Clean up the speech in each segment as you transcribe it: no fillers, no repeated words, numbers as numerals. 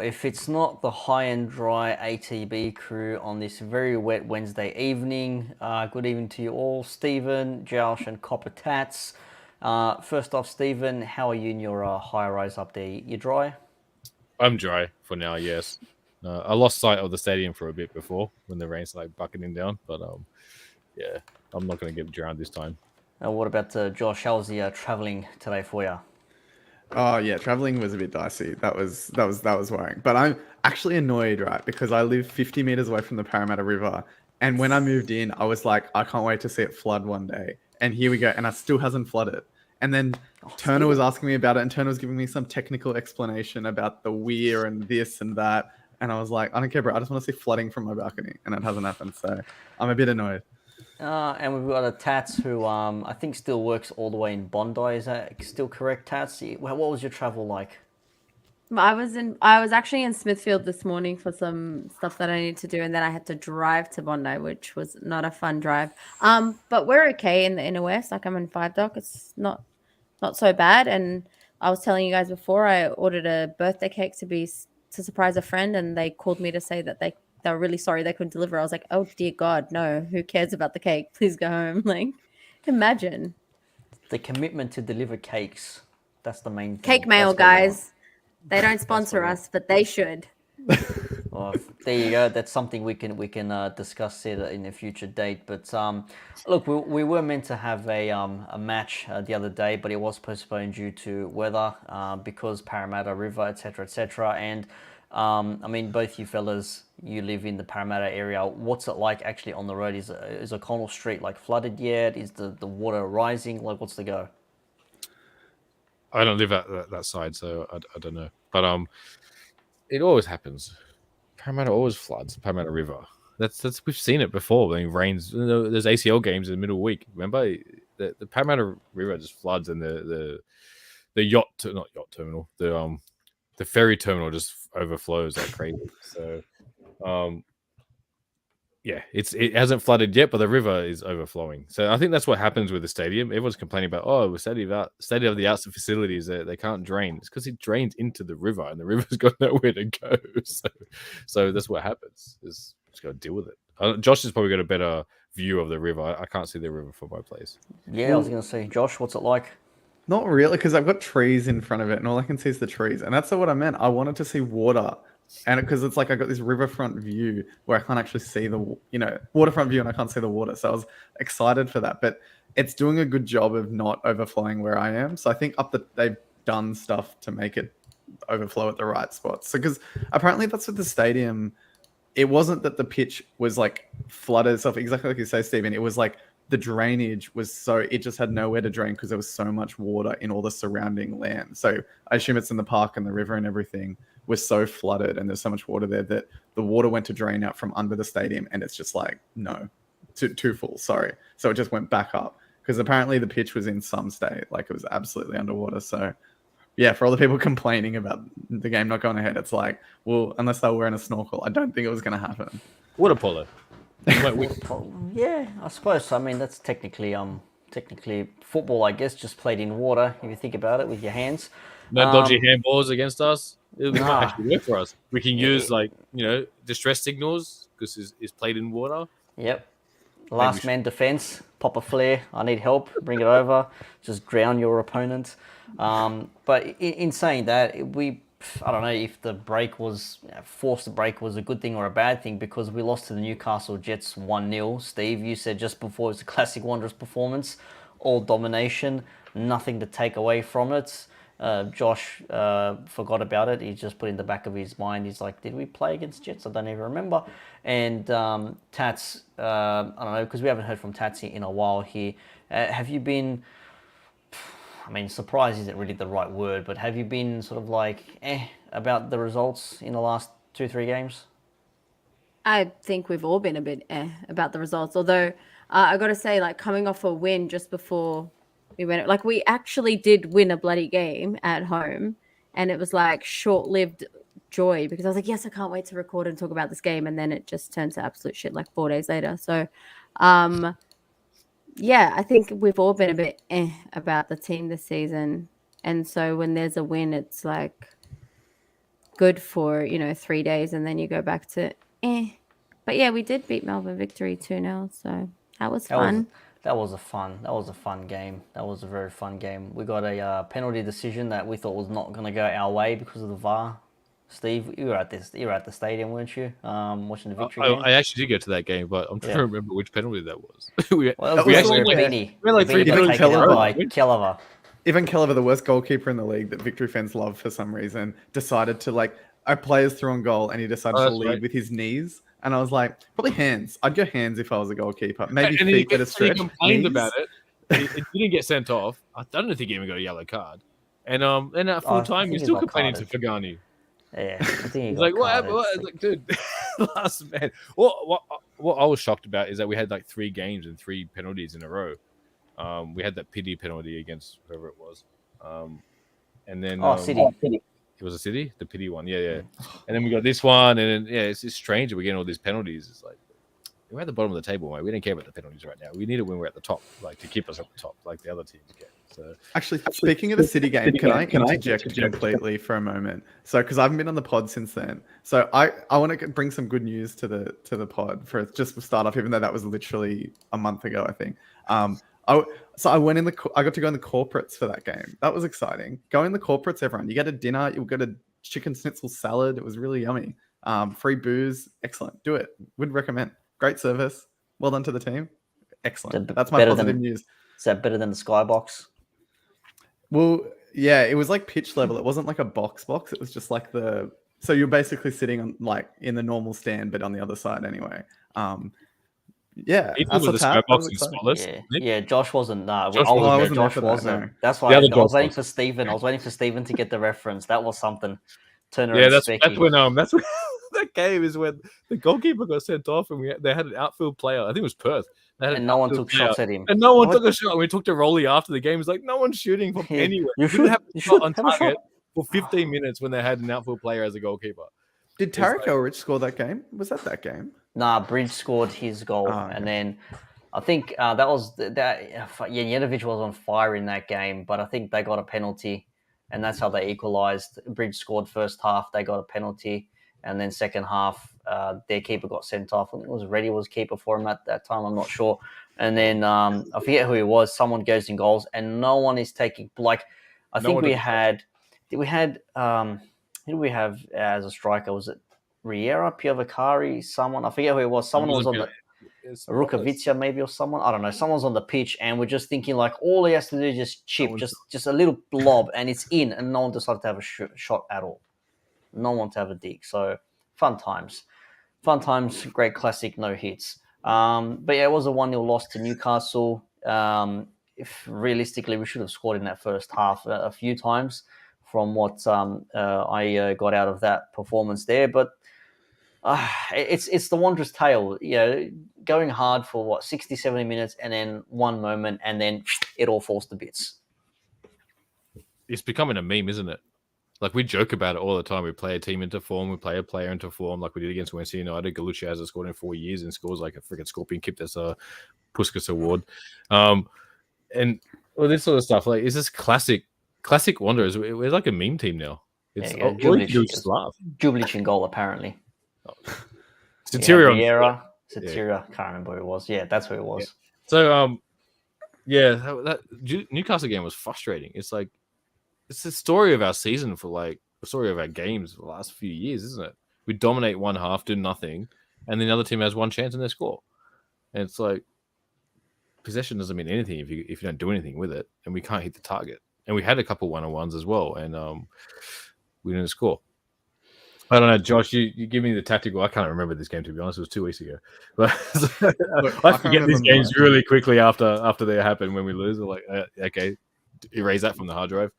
if it's not the high and dry ATB crew on this very wet Wednesday evening, good evening to you all, Stephen, Josh, and Copper Tats. First off, Stephen, how are you in your high rise up there? You dry? I'm dry for now, yes. I lost sight of the stadium for a bit before when the rain's like bucketing down, but yeah, I'm not going to get drowned this time. What about Josh? How's the traveling today for you? Oh yeah, traveling was a bit dicey. That was worrying. But I'm actually annoyed, right? Because I live 50 meters away from the Parramatta River, and when I moved in, I was like, I can't wait to see it flood one day. And here we go, and it still hasn't flooded. And then Turner was asking me about it, and Turner was giving me some technical explanation about the weir and this and that. And I was like, I don't care, bro. I just want to see flooding from my balcony, and it hasn't happened. So I'm a bit annoyed. And we've got a Tats who I think still works all the way in Bondi. Is that still correct, Tats? What was your travel like? I was actually in Smithfield this morning for some stuff that I needed to do, and then I had to drive to Bondi, which was not a fun drive. But we're okay in the inner west. Like I'm in 5 Dock. It's not so bad. And I was telling you guys before, I ordered a birthday cake to surprise a friend, and they called me to say that they were really sorry they couldn't deliver. I was like, oh dear God, no, who cares about the cake? Please go home. Like, imagine. The commitment to deliver cakes. That's the main thing. Cake mail, guys. They don't sponsor us, but they should. Well, there you go. That's something we can discuss it in a future date. But look, we were meant to have a match the other day, but it was postponed due to weather because Parramatta River, etc. And I mean, both you fellas, you live in the Parramatta area. What's it like actually on the road? Is O'Connell Street like flooded yet? Is the water rising? Like, what's the go? I don't live at that side, so I don't know. But it always happens. Parramatta always floods. Parramatta River. That's we've seen it before. When it rains, there's ACL games in the middle of the week. Remember, the Parramatta River just floods, and the not yacht terminal, the ferry terminal just overflows like crazy. So, yeah, it hasn't flooded yet, but the river is overflowing. So I think that's what happens with the stadium. Everyone's complaining about, we're state of the art facilities that they can't drain. It's because it drains into the river, and the river's got nowhere to go. So that's what happens. Just got to deal with it. Josh has probably got a better view of the river. I can't see the river from my place. Yeah, I was going to say, Josh, what's it like? Not really, because I've got trees in front of it, and all I can see is the trees. And that's what I meant. I wanted to see water. And because it's like I got this riverfront view where I can't actually see the waterfront view, and I can't see the water. So I was excited for that. But it's doing a good job of not overflowing where I am. So I think they've done stuff to make it overflow at the right spots. So because apparently that's what the stadium. It wasn't that the pitch was like flooded itself exactly like you say, Stephen. It was like the drainage was so it just had nowhere to drain because there was so much water in all the surrounding land. So I assume it's in the park and the river and everything was so flooded, and there's so much water there that the water went to drain out from under the stadium, and it's just like, no, too full, sorry. So it just went back up because apparently the pitch was in some state, like it was absolutely underwater. So yeah, for all the people complaining about the game not going ahead, it's like, well, unless they were wearing a snorkel, I don't think it was going to happen. Water polo. Yeah, I suppose. I mean, that's technically football, I guess, just played in water. If you think about it, with your hands. No dodgy handballs against us. It might actually work for us. We can use distress signals because it's played in water. Yep. Last man defense. Pop a flare. I need help. Bring it over. Just drown your opponent. But in saying that, I don't know if the break was forced break was a good thing or a bad thing, because we lost to the Newcastle Jets 1-0. Steve, you said just before it was a classic Wanderers performance, all domination, nothing to take away from it. Josh forgot about it. He just put in the back of his mind. He's like, did we play against Jets? I don't even remember. And Tats, I don't know, because we haven't heard from Tats in a while here. Have you been... I mean, surprise isn't really the right word, but have you been sort of like about the results in the last 2-3 games? I think we've all been a bit about the results. Although I got to say, like, coming off a win just before we went, like, we actually did win a bloody game at home, and it was like short-lived joy because I was like, yes, I can't wait to record and talk about this game, and then it just turned to absolute shit like 4 days later. So, yeah, I think we've all been a bit about the team this season. And so when there's a win, it's like, good for 3 days, and then you go back to eh. But yeah, we did beat Melbourne Victory 2-0, so that was fun. That was a fun game. That was a very fun game. We got a penalty decision that we thought was not going to go our way because of the VAR. Steve, you were at the stadium, weren't you? Watching the Victory game. I actually did go to that game, but I'm trying to remember which penalty that was. Well, we actually actually like three taken penalties it in a row. by Kelleher. Even Kelleher, the worst goalkeeper in the league that Victory fans love for some reason, decided to our players threw on goal and he decided to lead with his knees. And I was like, probably hands. I'd go hands if I was a goalkeeper. Maybe feet at a stretch. He complained knees. about it. It didn't get sent off. I don't think he even got a yellow card. And at full time, he's still complaining to Fagani. Yeah, I think he's like, what happened? Like, dude, last man. What I was shocked about is that we had like 3 games and 3 penalties in a row. We had that pity penalty against whoever it was. And then City. It was a City, the pity one, yeah. And then we got this one, and then it's strange that we're getting all these penalties. It's like we're at the bottom of the table, mate. We don't care about the penalties right now. We need it when we're at the top, like to keep us at the top, like the other teams get. So actually, speaking of the City game, can I interject completely for a moment? So, because I haven't been on the pod since then, so I want to bring some good news to the pod for just to start off, even though that was literally a month ago, I think. I went I got to go in the corporates for that game. That was exciting. Go in the corporates, everyone. You get a dinner. You'll get a chicken schnitzel salad. It was really yummy. Free booze. Excellent. Do it. Would recommend. Great service. Well done to the team. Excellent. That's my positive news. Is that better than the Skybox? Well, yeah, it was like pitch level. It wasn't like a box. It was just like so you're basically sitting on like in the normal stand, but on the other side anyway. Yeah, yeah. Josh wasn't. Josh wasn't. No. That's why I was waiting for Stephen. I was waiting for Stephen to get the reference. That was something. That's when that game is when the goalkeeper got sent off, and they had an outfield player. I think it was Perth. And no one took shots at him. And no one took a shot. We took to Rolly after the game. It's like no one's shooting from anywhere. You should have a shot on target for 15 minutes when they had an outfield player as a goalkeeper. Did Tarek Elrich score that game? Was that game? Nah, Bridge scored his goal, and then I think that was that. Jenovic was on fire in that game, but I think they got a penalty, and that's how they equalised. Bridge scored first half, they got a penalty, and then second half, their keeper got sent off. I think it was Reddy was keeper for him at that time. I'm not sure. And then I forget who it was. Someone goes in goals, and no one is taking I think we had. Who did we have as a striker? Was it Riera, Piovacari, someone? I forget who it was. Someone was on the Rukavica maybe or someone. I don't know. Someone's on the pitch, and we're just thinking like all he has to do is just chip, just a little blob, and it's in, and no one decided to have a shot at all. No one to have a dig. So fun times, great classic, no hits. But yeah, it was a 1-0 loss to Newcastle. If realistically, we should have scored in that first half a few times from what I got out of that performance there. But it's the Wanderers' tale, going hard for 60, 70 minutes and then one moment and then it all falls to bits. It's becoming a meme, isn't it? Like we joke about it all the time. We play a team into form, we play a player into form, like we did against Wednesday United. Galucci hasn't scored in 4 years and scores like a freaking scorpion kick. That's a Puskas award. And all this sort of stuff. Like, is this classic Wanderers? We're like a meme team now. It's Jubilic in goal, apparently. Satirion. Satira, can't remember who it was. Yeah, that's who it was. Yeah. So, that Newcastle game was frustrating. It's like it's the story of our season for like the story of our games for the last few years, isn't it? We dominate one half, do nothing, and then the other team has one chance and they score. And it's like possession doesn't mean anything if you don't do anything with it, and we can't hit the target. And we had a couple 1-on-1s as well, and we didn't score. I don't know, Josh. You give me the tactical. I can't remember this game, to be honest. It was 2 weeks ago, but I forget these games really quickly after they happen when we lose. We're like, okay, erase that from the hard drive.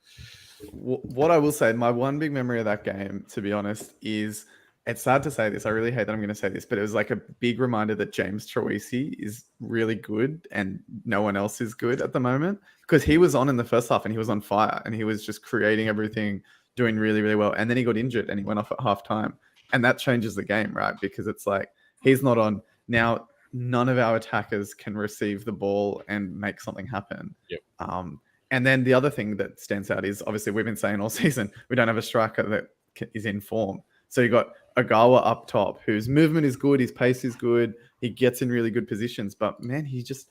What I will say, my one big memory of that game, to be honest, is it's sad to say this. I really hate that I'm going to say this, but it was like a big reminder that James Troisi is really good and no one else is good at the moment, because he was on in the first half and he was on fire and he was just creating everything, doing really, really well. And then he got injured and he went off at halftime, and that changes the game, right? Because it's like, he's not on now. None of our attackers can receive the ball and make something happen. Yep. And then the other thing that stands out is, obviously we've been saying all season, we don't have a striker that is in form. So you got Ogawa up top, whose movement is good, his pace is good, he gets in really good positions, but man, he just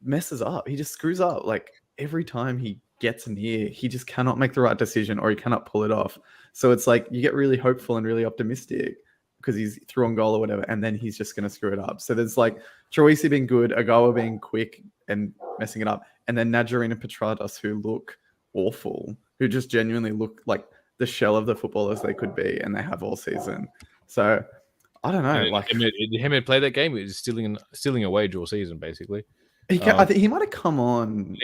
messes up. He just screws up. Like every time he gets near, he just cannot make the right decision or he cannot pull it off. So it's like you get really hopeful and really optimistic because he's through on goal or whatever, and then he's just going to screw it up. So there's like Troisi being good, Ogawa being quick and messing it up, and then Najarine and Petratos who look awful, who just genuinely look like the shell of the footballers they could be, and they have all season. So I don't know. Like Hemed play that game. He was stealing a wage all season, basically. I think he might have come on.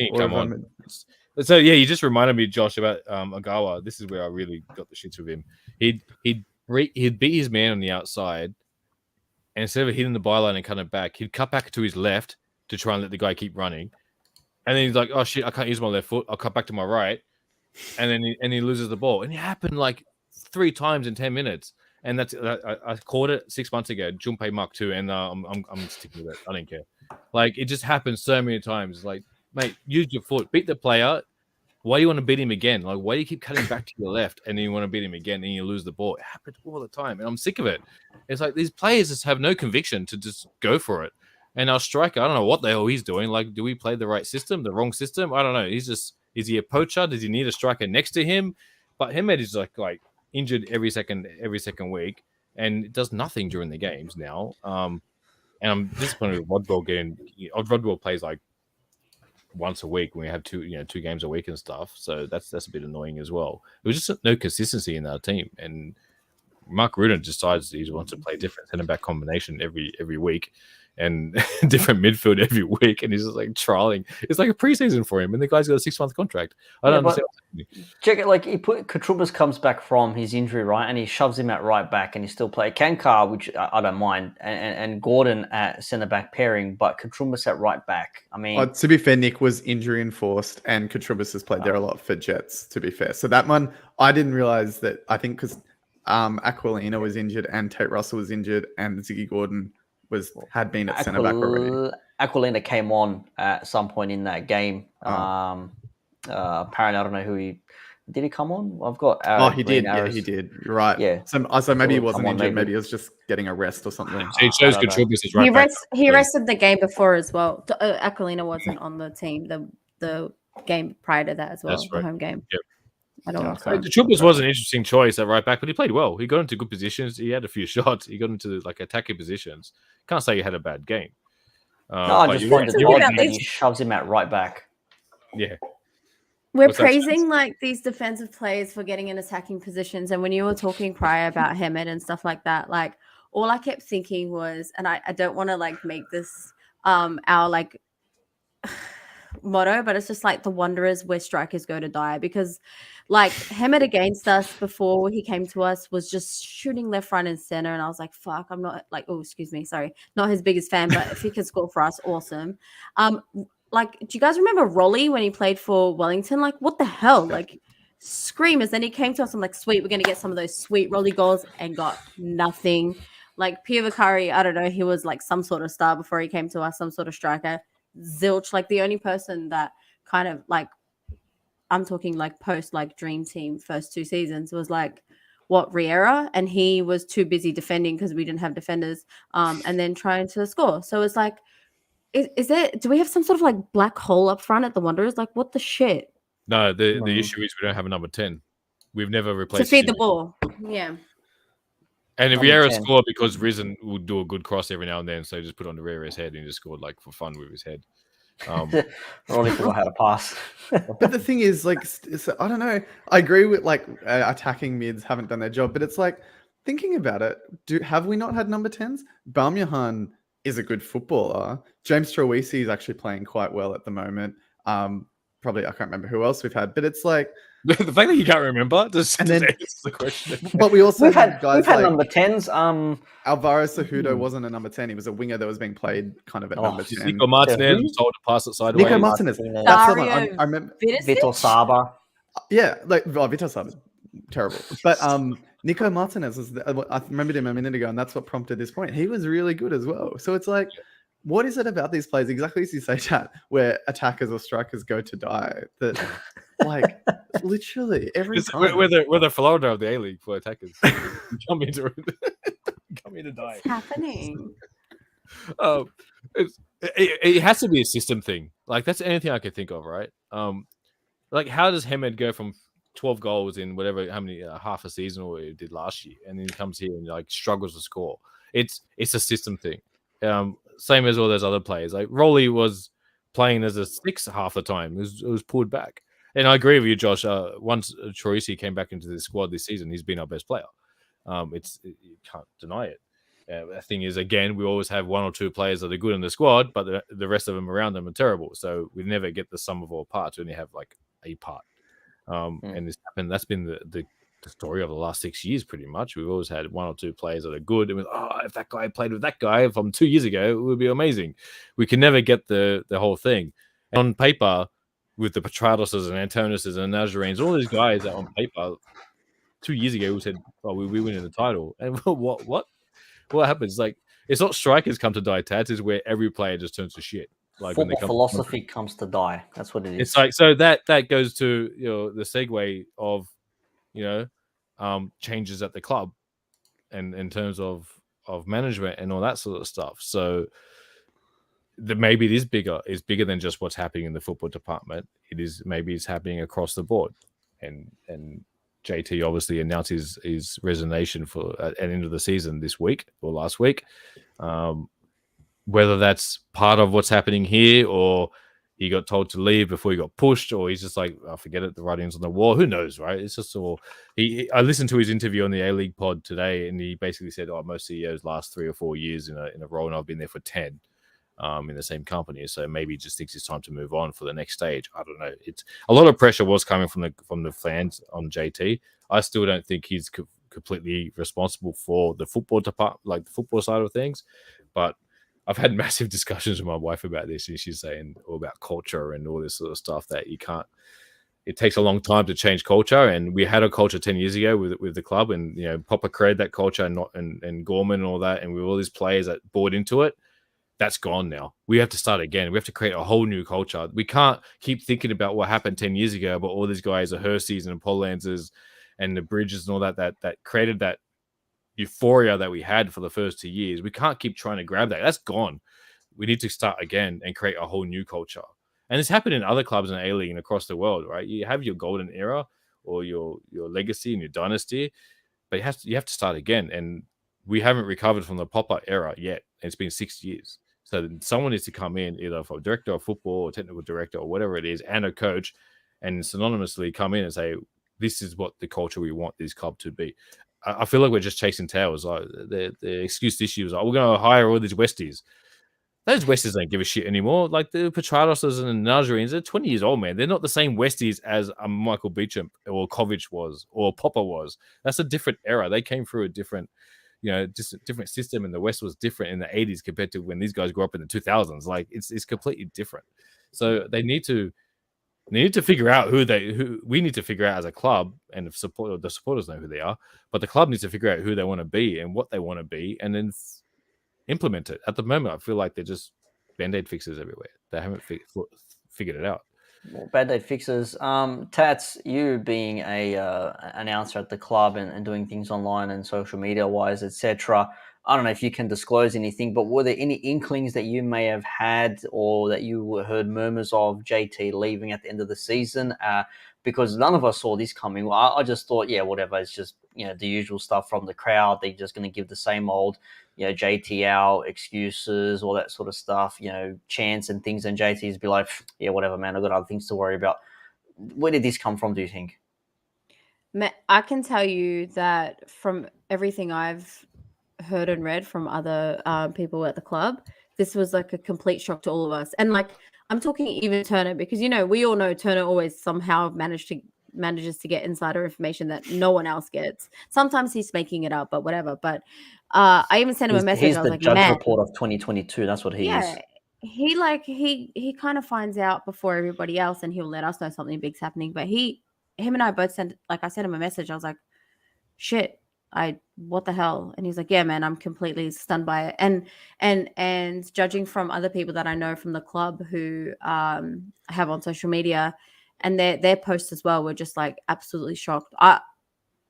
So yeah, you just reminded me, Josh, about Ogawa. This is where I really got the shits with him. He'd beat his man on the outside, and instead of hitting the byline and cutting it back, he'd cut back to his left to try and let the guy keep running. And then he's like, "Oh shit, I can't use my left foot. I'll cut back to my right," and then he loses the ball. And it happened like 3 times in 10 minutes. And that's I caught it 6 months ago, Junpei Mark 2, and I'm sticking with it. I don't care. Like it just happens so many times. Like, mate, use your foot, beat the player. Why do you want to beat him again? Like, why do you keep cutting back to your left and then you want to beat him again and you lose the ball? It happens all the time, and I'm sick of it. It's like these players just have no conviction to just go for it. And our striker, I don't know what the hell he's doing. Like, do we play the right system, the wrong system? I don't know. Is he a poacher? Does he need a striker next to him? But Hemed is like injured every second week and does nothing during the games now. And I'm disappointed with Rodwell Rodwell plays like once a week when we have 2 games a week and stuff. So that's a bit annoying as well. There was just no consistency in our team, and Mark Rudin decides he wants to play different centre back combination every week and different midfield every week, and he's just like trialing. It's like a preseason for him, and the guy's got a 6-month contract. I don't understand. Check it, like Katrubas comes back from his injury, right, and he shoves him at right back, and he still play Kankar, which I don't mind, and Gordon at centre back pairing, but Katrubas at right back. I mean, to be fair, Nick was injury enforced, and Katrubas has played there a lot for Jets. To be fair, so that one I didn't realize that. I think because Aquilina was injured and Tate Russell was injured, and Ziggy Gordon had been at centre back already. Aquilina came on at some point in that game. Apparently, I don't know who did he come on? I've got. He did. Yeah, he did. You're right. Yeah. So maybe he wasn't injured. Maybe he was just getting a rest or something. He chose Katrubas as right back. He rested the game before as well. Aquilina wasn't on the team the game prior to that as well. That's right. The home game. Yep. I don't know. Katrubas was an interesting choice at right back, but he played well. He got into good positions. He had a few shots. He got into like attacking positions. Can't say he had a bad game. No, I just find it odd that he shoves him at right back. Yeah. We're praising like these defensive players for getting in attacking positions. And when you were talking prior about Hemed and stuff like that, like all I kept thinking was, and I don't want to like make this our like motto, but it's just like the Wanderers where strikers go to die, because like Hemed against us before he came to us was just shooting left, right, and center. And I was like, fuck, I'm not like, oh, excuse me, sorry, not his biggest fan, but if he could score for us, awesome. Like, do you guys remember Rolly when he played for Wellington? Like, what the hell? Like, screamers. Then he came to us. I'm like, sweet, we're going to get some of those sweet Rolly goals, and got nothing. Like, Pierre Vicari, I don't know, he was like some sort of star before he came to us, some sort of striker. Zilch, like the only person that kind of like, I'm talking like post like dream team first 2 seasons was like, what, Riera? And he was too busy defending because we didn't have defenders, and then trying to score. So it's like, do we have some sort of like black hole up front at the Wanderers? Like, what the shit? No, the issue is we don't have a number 10. We've never replaced to feed the ball. Yeah. And if Riera scored because Risen would do a good cross every now and then, so he just put it on the Riera's head and he just scored like for fun with his head. Rolly forgot how to pass. But the thing is, like, I don't know. I agree with like attacking mids haven't done their job, but it's like thinking about it. Have we not had number 10s? Baumjohann is a good footballer. James Troisi is actually playing quite well at the moment. Probably I can't remember who else we've had, but it's like the fact that you can't remember just answers the question. But we also had guys like number 10s. Alvaro Cejudo wasn't a number 10. He was a winger that was being played kind of at number 10. Nico Martinez was told to pass it sideways. Nico Martinez. That's the one. I remember. Vitor Saba. Yeah, like Vitor Saba, terrible. But Nico Martinez I remembered him a minute ago, and that's what prompted this point. He was really good as well. So it's like, what is it about these players, exactly as you say, chat, where attackers or strikers go to die? That, like, literally every time. We're the Florida of the A-League for attackers. Come in to die. What's happening? It has to be a system thing. Like, that's anything I could think of, right? Like, how does Hemed go from 12 goals in whatever, how many, half a season or he did last year, and then he comes here and like struggles to score? It's a system thing. Same as all those other players. Like, Rolly was playing as a 6 half the time. It was pulled back. And I agree with you, Josh. Once Troisi came back into the squad this season, he's been our best player. You can't deny it. The thing is, again, we always have 1 or 2 players that are good in the squad, but the rest of them around them are terrible. So we never get the sum of all parts. We only have like a part. And this happened. That's been the story of the last 6 years, pretty much. We've always had 1 or 2 players that are good. And if that guy played with that guy from 2 years ago, it would be amazing. We can never get the whole thing. And on paper, with the Petradoses and Antonises and Nazarines, all these guys that on paper 2 years ago we said, "Oh, we win in the title." And what happens? Like, it's not strikers come to die, Tats. It's where every player just turns to shit. Like, football philosophy comes to die. That's what it is. It's like, so that goes to, you know, the segue of, you know, changes at the club and in terms of management and all that sort of stuff. So maybe it is bigger. It's bigger than just what's happening in the football department. Maybe it's happening across the board. And JT obviously announced his resignation for at the end of the season this week or last week. Whether that's part of what's happening here, or he got told to leave before he got pushed, or he's just like, oh, forget it, the writing's on the wall. Who knows, right? It's just all. I listened to his interview on the A-League pod today, and he basically said, "Oh, most CEOs last 3 or 4 years in a role, and I've been there for 10." In the same company, so maybe he just thinks it's time to move on for the next stage. I don't know. It's a lot of pressure was coming from the fans on JT. I still don't think he's completely responsible for the football department, like the football side of things. But I've had massive discussions with my wife about this, and she's saying all about culture and all this sort of stuff that you can't. It takes a long time to change culture, and we had a culture 10 years ago with the club, and you know, Popper created that culture, and Gorman and all that, and with all these players that bought into it. That's gone now. We have to start again. We have to create a whole new culture. We can't keep thinking about what happened 10 years ago, but all these guys, the Herseys and Pollances and the Bridges and all that created that euphoria that we had for the first 2 years. We can't keep trying to grab that. That's gone. We need to start again and create a whole new culture. And it's happened in other clubs in A-League and across the world, right? You have your golden era or your legacy and your dynasty, but you have to start again. And we haven't recovered from the Popper era yet. It's been 6 years. So someone needs to come in, either for a director of football or technical director or whatever it is, and a coach, and synonymously come in and say, this is what the culture we want this club to be. I feel like we're just chasing tails. Like the excuse this year was like, we're going to hire all these Westies. Those Westies don't give a shit anymore. Like the Petradoses and the Nazarines, they're 20 years old, man. They're not the same Westies as Michael Beecham or Kovic was or Popper was. That's a different era. They came through a different, you know, just a different system, and the West was different in the 80s compared to when these guys grew up in the 2000s. Like it's completely different. So they need to figure out who we need to figure out as a club, and the supporters know who they are, but the club needs to figure out who they want to be and what they want to be, and then implement it. At the moment, I feel like they're just band-aid fixes everywhere. They haven't figured it out. Well, band-aid fixes. Tats, you being a announcer at the club and doing things online and social media wise, etc. I don't know if you can disclose anything, but were there any inklings that you may have had or that you heard murmurs of JT leaving at the end of the season? Because none of us saw this coming. Well, I just thought, yeah, whatever. It's just, you know, the usual stuff from the crowd. They're just going to give the same old, you know, JT out, excuses, all that sort of stuff, you know, chants and things. And JT's be like, yeah, whatever, man. I've got other things to worry about. Where did this come from, do you think? I can tell you that from everything I've heard and read from other people at the club, this was like a complete shock to all of us. And like, I'm talking even Turner, because, you know, we all know Turner always somehow manages to get insider information that no one else gets. Sometimes he's making it up, but whatever. But I even sent him a message. He's I was the like, judge man, report of 2022. That's what he is. He kind of finds out before everybody else, and he'll let us know something big's happening. But him and I both sent, like, I sent him a message. I was like, shit, what the hell? And he's like, yeah, man, I'm completely stunned by it. And judging from other people that I know from the club who have on social media, and their posts as well were just like absolutely shocked. I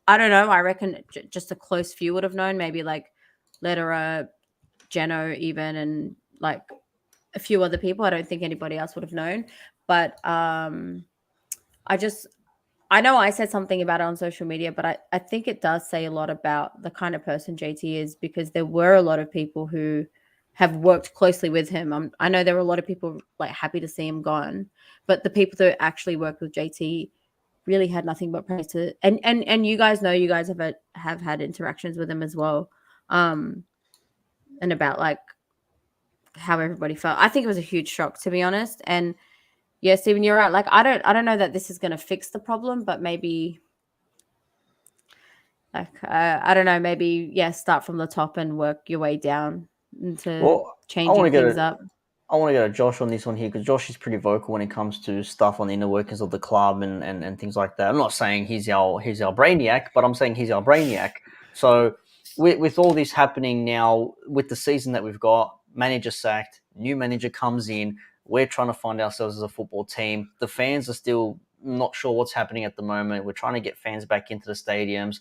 don't know. I reckon just a close few would have known, maybe like Lederer, Geno even, and like a few other people. I don't think anybody else would have known. But I know I said something about it on social media, but I think it does say a lot about the kind of person JT is, because there were a lot of people who have worked closely with him. I know there were a lot of people like happy to see him gone, but the people that actually worked with JT really had nothing but praise to. And you guys know, you guys have had interactions with him as well, and about like how everybody felt. I think it was a huge shock, to be honest. And yeah, Stephen, you're right. Like, I don't know that this is going to fix the problem, but maybe, like, I don't know, maybe, yeah, start from the top and work your way down into changing things up. I want to go to Josh on this one here, because Josh is pretty vocal when it comes to stuff on the inner workings of the club and things like that. I'm not saying he's our brainiac, but I'm saying he's our brainiac. So with all this happening now, with the season that we've got, manager sacked, new manager comes in, we're trying to find ourselves as a football team. The fans are still not sure what's happening at the moment. We're trying to get fans back into the stadiums.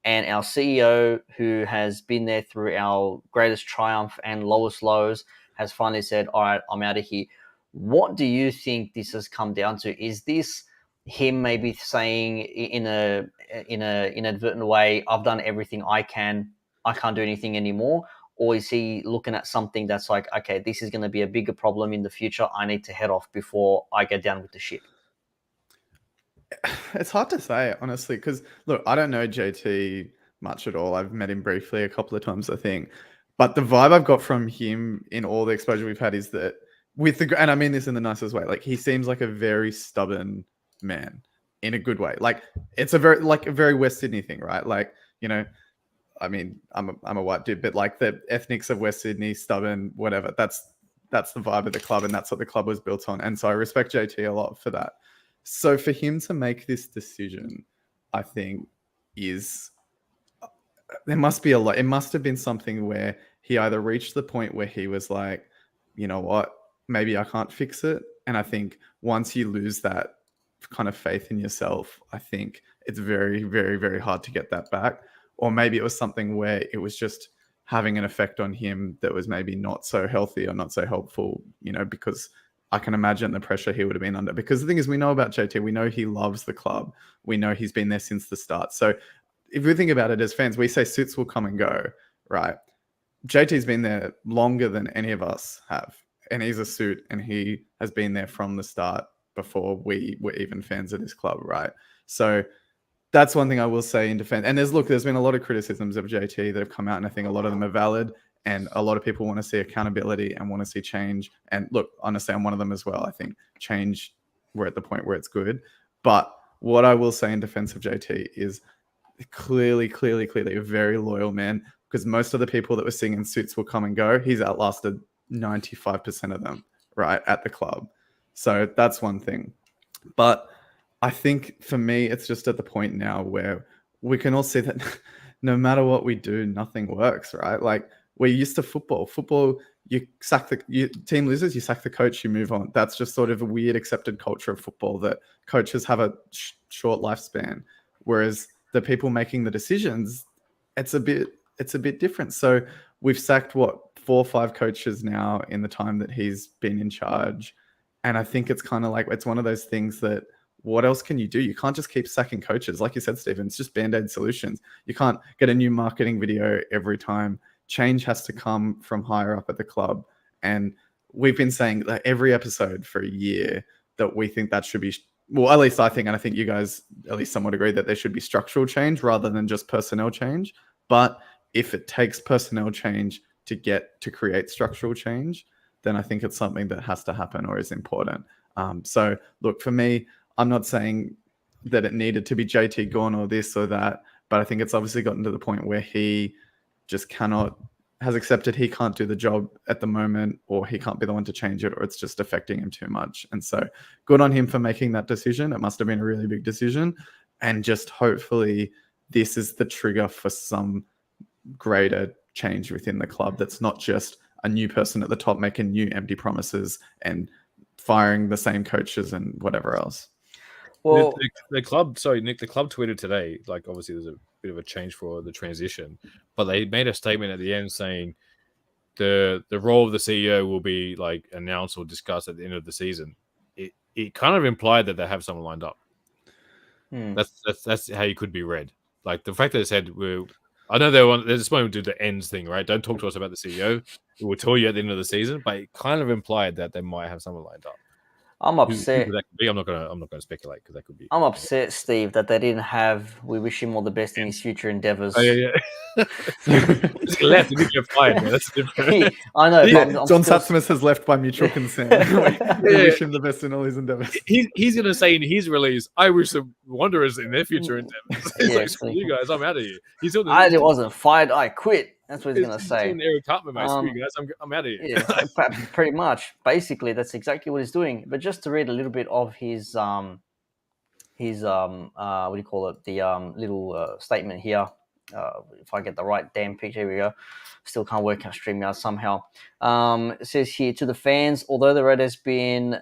And our CEO, who has been there through our greatest triumph and lowest lows, has finally said, all right, I'm out of here. What do you think this has come down to? Is this him maybe saying in a inadvertent way, I've done everything I can, I can't do anything anymore? Or is he looking at something that's like, okay, this is going to be a bigger problem in the future, I need to head off before I go down with the ship? It's hard to say, honestly, because look, I don't know JT much at all. I've met him briefly a couple of times, I think. But the vibe I've got from him in all the exposure we've had is that and I mean this in the nicest way, like he seems like a very stubborn man in a good way. Like it's a very West Sydney thing, right? Like, you know, I mean, I'm a white dude, but like the ethnics of West Sydney, stubborn, whatever. That's the vibe of the club, and that's what the club was built on. And so I respect JT a lot for that. So for him to make this decision, I think there must be a lot. It must have been something where he either reached the point where he was like, you know what, maybe I can't fix it. And I think once you lose that kind of faith in yourself, I think it's very, very, very hard to get that back. Or maybe it was something where it was just having an effect on him that was maybe not so healthy or not so helpful, you know, because I can imagine the pressure he would have been under. Because the thing is, we know about JT, we know he loves the club. We know he's been there since the start. So if we think about it as fans, we say suits will come and go, right? JT's been there longer than any of us have. And he's a suit, and he has been there from the start before we were even fans of this club, right? So that's one thing I will say in defense. And there's been a lot of criticisms of JT that have come out, and I think a lot of them are valid. And a lot of people want to see accountability and want to see change. And look, honestly, I'm one of them as well. I think change, we're at the point where it's good. But what I will say in defense of JT is clearly a very loyal man, because most of the people that were singing suits will come and go, he's outlasted 95% of them, right, at the club. So that's one thing. But I think for me, it's just at the point now where we can all see that no matter what we do, nothing works, right? Like, we're used to football. Football, you sack team loses, you sack the coach, you move on. That's just sort of a weird accepted culture of football, that coaches have a short lifespan, whereas the people making the decisions, it's a bit different. So we've sacked 4 or 5 coaches now in the time that he's been in charge, and I think it's kind of like, it's one of those things that, what else can you do? You can't just keep sacking coaches. Like you said, Stephen, it's just Band-Aid solutions. You can't get a new marketing video every time. Change has to come from higher up at the club. And we've been saying that every episode for a year that we think that should be, well, at least I think, and I think you guys at least somewhat agree, that there should be structural change rather than just personnel change. But if it takes personnel change to create structural change, then I think it's something that has to happen or is important. So look, for me, I'm not saying that it needed to be JT gone or this or that, but I think it's obviously gotten to the point where he just has accepted he can't do the job at the moment, or he can't be the one to change it, or it's just affecting him too much. And so good on him for making that decision. It must have been a really big decision. And just hopefully this is the trigger for some greater change within the club. That's not just a new person at the top making new empty promises and firing the same coaches and whatever else. Well, The club, sorry, Nick, the club tweeted today, like obviously there's a bit of a change for the transition, but they made a statement at the end saying the role of the CEO will be like announced or discussed at the end of the season. It kind of implied that they have someone lined up. That's how you could be read. Like the fact that it said I know they just want to do the ends thing, right? Don't talk to us about the CEO. We will tell you at the end of the season, but it kind of implied that they might have someone lined up. I'm upset. Who that could be, I'm not gonna speculate because that could be. I'm upset, Steve, that they didn't have. We wish him all the best in his future endeavors. Oh, yeah. He left. He didn't get fired. Man. That's different. I know. Yeah, but I'm John still... Satsmas has left by mutual consent. We wish him the best in all his endeavors. He's going to say in his release, I wish the Wanderers in their future endeavors. He's like, screw you guys, I'm out of here. I wasn't fired, I quit. That's what he's going to say. Eric Cartman, mate. Screw you guys, I'm out of here. Yeah, pretty much. Basically, that's exactly what he's doing. But just to read a little bit of his what do you call it? The little statement here. If I get the right damn picture, here we go. Still can't work out StreamYard somehow. It says here, to the fans, although the road has been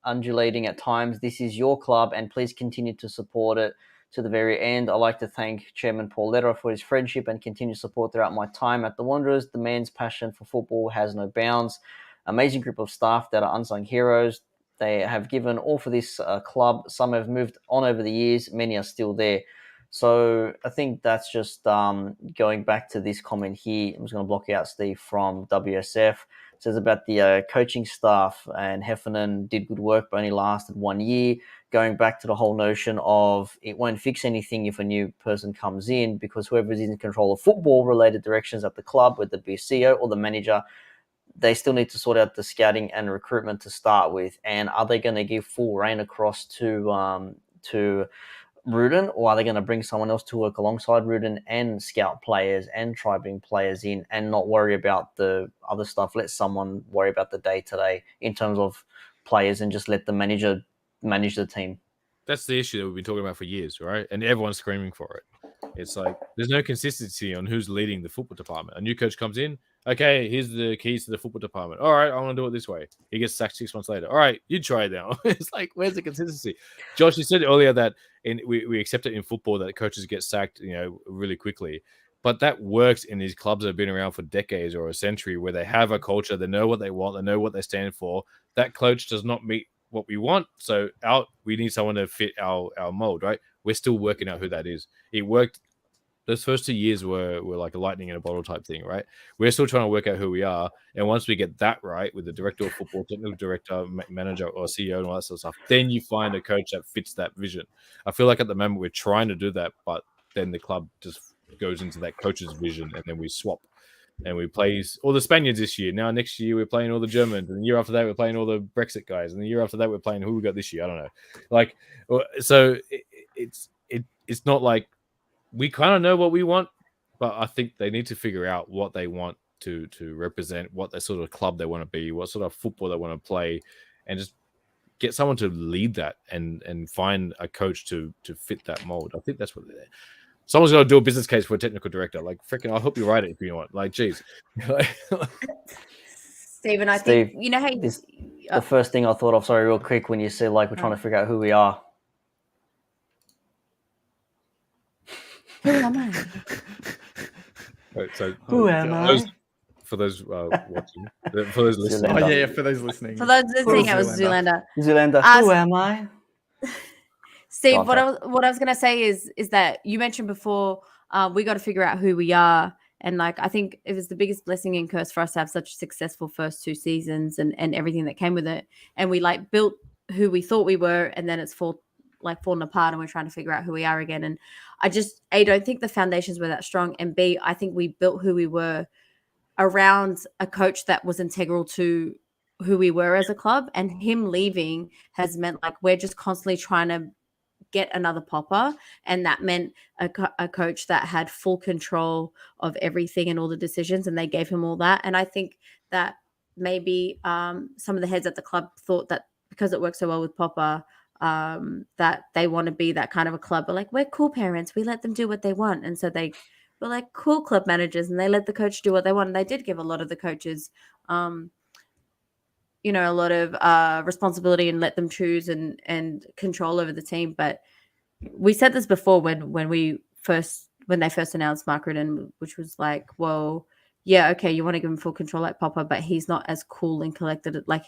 undulating at times, this is your club and please continue to support it to the very end. I'd like to thank Chairman Paul Lederer for his friendship and continued support throughout my time at the Wanderers. The man's passion for football has no bounds. Amazing group of staff that are unsung heroes. They have given all for this club. Some have moved on over the years. Many are still there. So I think that's just going back to this comment here. I'm just going to block out Steve from WSF. It says about the coaching staff, and Heffernan did good work, but only lasted 1 year. Going back to the whole notion of it won't fix anything if a new person comes in, because whoever is in control of football-related directions at the club, whether it be CEO or the manager, they still need to sort out the scouting and recruitment to start with. And are they going to give full reign across to Rudin, or are they going to bring someone else to work alongside Rudin and scout players and try bring players in and not worry about the other stuff? Let someone worry about the day-to-day in terms of players and just let the manager manage the team. That's the issue that we've been talking about for years, right? And everyone's screaming for it. It's like there's no consistency on who's leading the football department. A new coach comes in, okay, here's the keys to the football department. All right, I want to do it this way. He gets sacked 6 months later. All right, you try it now. It's like, where's the consistency? Josh, you said earlier that we accept it in football that coaches get sacked, really quickly. But that works in these clubs that have been around for decades or a century, where they have a culture, they know what they want, they know what they stand for. That coach does not meet what we want, so we need someone to fit our mold, right? We're still working out who that is. It worked. Those first 2 years were like a lightning in a bottle type thing, right? We're still trying to work out who we are, and once we get that right with the director of football, technical director, manager, or CEO, and all that sort of stuff, then you find a coach that fits that vision. I feel like at the moment we're trying to do that, but then the club just goes into that coach's vision, and then we swap. And we play all the Spaniards this year. Now next year we're playing all the Germans, and the year after that we're playing all the Brexit guys, and the year after that we're playing who we got this year. I don't know. Like, so it's not like we kind of know what we want, but I think they need to figure out what they want to represent, what the sort of club they want to be, what sort of football they want to play, and just get someone to lead that and find a coach to fit that mold. I think that's what they're. Someone's got to do a business case for a technical director. Like, freaking, I'll help you write it if you want. Like, geez. Stephen, I think, how you... The first thing I thought of, sorry, real quick, when you said, like, we're trying to figure out who we are. Who am I? Right, so, who am I? For those watching, for those listening. Oh, yeah, for those listening. For those listening, it was Zoolander. Zoolander, who am I? Steve, what I was going to say is that you mentioned before, we got to figure out who we are. And like, I think it was the biggest blessing and curse for us to have such a successful first 2 seasons and everything that came with it. And we like built who we thought we were, and then it's fallen apart, and we're trying to figure out who we are again. And I don't think the foundations were that strong. And B, I think we built who we were around a coach that was integral to who we were as a club. And him leaving has meant like we're just constantly trying to get another Popper, and that meant a coach that had full control of everything and all the decisions, and they gave him all that. And I think that maybe some of the heads at the club thought that because it worked so well with Popper, that they want to be that kind of a club. But like, we're cool parents. We let them do what they want. And so they were like cool club managers, and they let the coach do what they want. And they did give a lot of the coaches, you know, a lot of responsibility and let them choose and control over the team. But we said this before when they first announced Mark Ridden, which was like, well, yeah, okay, you want to give him full control like Popper, but he's not as cool and collected. Like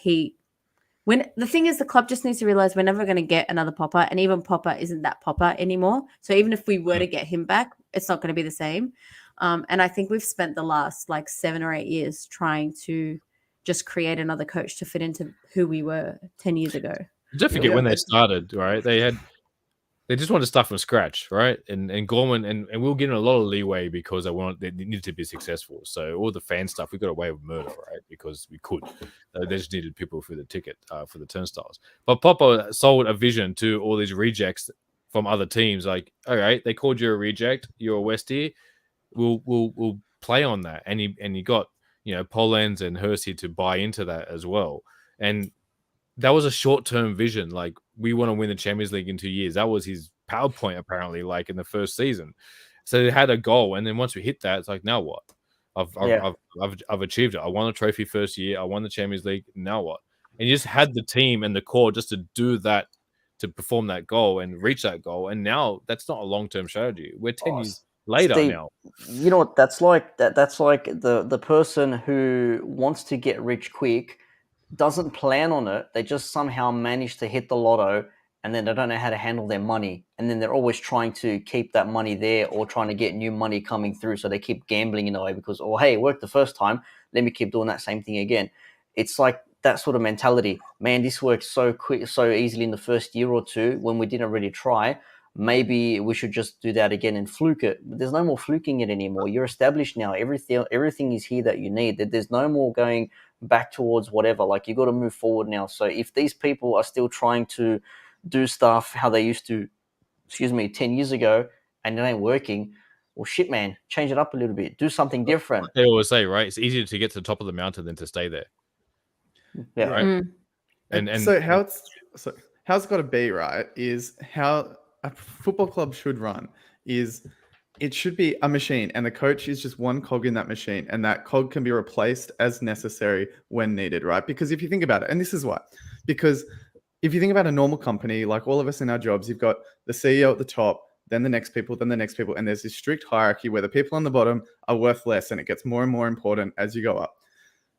when the thing is, the club just needs to realize we're never going to get another Popper, and even Popper isn't that Popper anymore. So even if we were to get him back, it's not going to be the same. And I think we've spent the last like 7 or 8 years trying to just create another coach to fit into who we were 10 years ago. Don't forget when they started, right? They just wanted to start from scratch, right? And Gorman and we were getting a lot of leeway because they needed to be successful. So all the fan stuff, we got away with murder, right? Because we could. They just needed people for the ticket, for the turnstiles. But Popper sold a vision to all these rejects from other teams. Like, all right, they called you a reject. You're a Westie. We'll play on that. And he got, you know, Pollens and Hersey to buy into that as well. And that was a short-term vision. Like, we want to win the Champions League in 2 years. That was his PowerPoint, apparently, like in the first season. So they had a goal, and then once we hit that, it's like, now what? I've achieved it. I won a trophy first year. I won the Champions League. Now what? And you just had the team and the core just to do that, to perform that goal and reach that goal. And now that's not a long-term strategy. We're 10 years later Steve, now. You know what that's like? That's like the person who wants to get rich quick, doesn't plan on it. They just somehow manage to hit the lotto, and then they don't know how to handle their money. And then they're always trying to keep that money there or trying to get new money coming through. So they keep gambling in a way because, oh, hey, it worked the first time. Let me keep doing that same thing again. It's like that sort of mentality. Man, this worked so quick, so easily in the first year or two when we didn't really try. Maybe we should just do that again and fluke it. But there's no more fluking it anymore. You're established now. Everything is here that you need. There's no more going back towards whatever. Like, you got to move forward now. So if these people are still trying to do stuff how they used to, 10 years ago, and it ain't working, well, shit, man, change it up a little bit. Do something different. They always say, right? It's easier to get to the top of the mountain than to stay there. Yeah. Right. Mm. And so how it's got to be, right, is how a football club should run. Is it should be a machine, and the coach is just one cog in that machine, and that cog can be replaced as necessary when needed, right? Because if you think about it, and this is why, because if you think about a normal company, like all of us in our jobs, you've got the CEO at the top, then the next people, and there's this strict hierarchy where the people on the bottom are worth less, and it gets more and more important as you go up.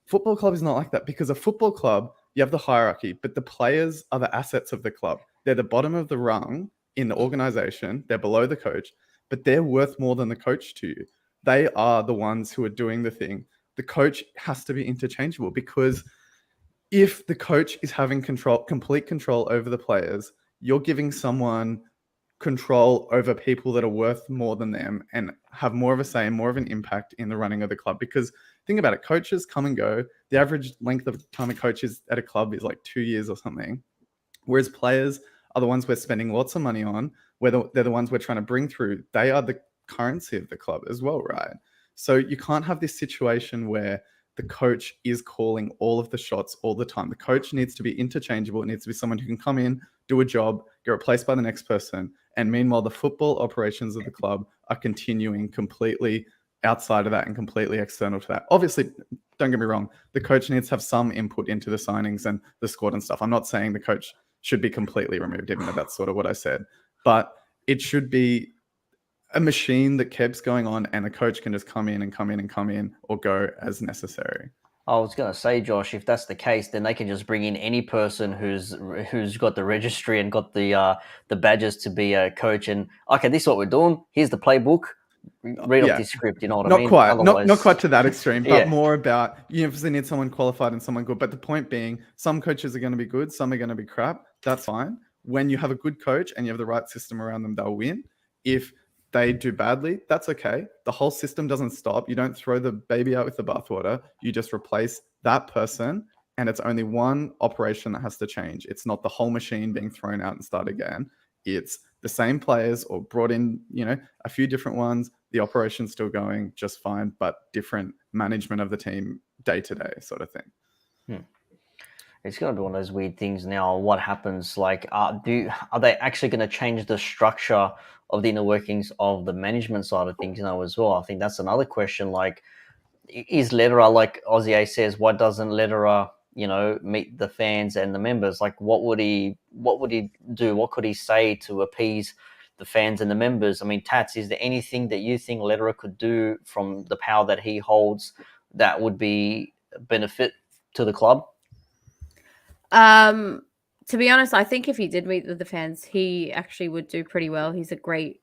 Football club is not like that, because a football club, you have the hierarchy, but the players are the assets of the club. They're the bottom of the rung in the organization. They're below the coach, but they're worth more than the coach to you. They are the ones who are doing the thing. The coach has to be interchangeable, because if the coach is having complete control over the players, you're giving someone control over people that are worth more than them and have more of a say and more of an impact in the running of the club. Because think about it, coaches come and go. The average length of time a coach is at a club is like 2 years or something. Whereas players are the ones we're spending lots of money on, they're the ones we're trying to bring through. They are the currency of the club as well, right? So you can't have this situation where the coach is calling all of the shots all the time. The coach needs to be interchangeable. It needs to be someone who can come in, do a job, get replaced by the next person. And meanwhile, the football operations of the club are continuing completely outside of that and completely external to that. Obviously, don't get me wrong, the coach needs to have some input into the signings and the squad and stuff. I'm not saying the coach should be completely removed, even though that's sort of what I said. But it should be a machine that keeps going on, and the coach can just come in or go as necessary. I was going to say, Josh, if that's the case, then they can just bring in any person who's got the registry and got the badges to be a coach. And okay, this is what we're doing. Here's the playbook. Read off this script. You know what I mean? Not quite to that extreme, but Yeah. more about, you obviously need someone qualified and someone good. But the point being, some coaches are going to be good, some are going to be crap. That's fine. When you have a good coach and you have the right system around them, they'll win. If they do badly, that's okay. The whole system doesn't stop. You don't throw the baby out with the bathwater. You just replace that person, and it's only one operation that has to change. It's not the whole machine being thrown out and start again. It's the same players, or brought in, a few different ones. The operation's still going just fine, but different management of the team day to day sort of thing. It's going to be one of those weird things now. What happens? Like, are they actually going to change the structure of the inner workings of the management side of things now as well? I think that's another question. Like, is Lederer, like Aussie A says, why doesn't Lederer, meet the fans and the members? Like, what would he do? What could he say to appease the fans and the members? I mean, Tats, is there anything that you think Lederer could do from the power that he holds that would be a benefit to the club? To be honest, I think if he did meet with the fans, he actually would do pretty well. He's a great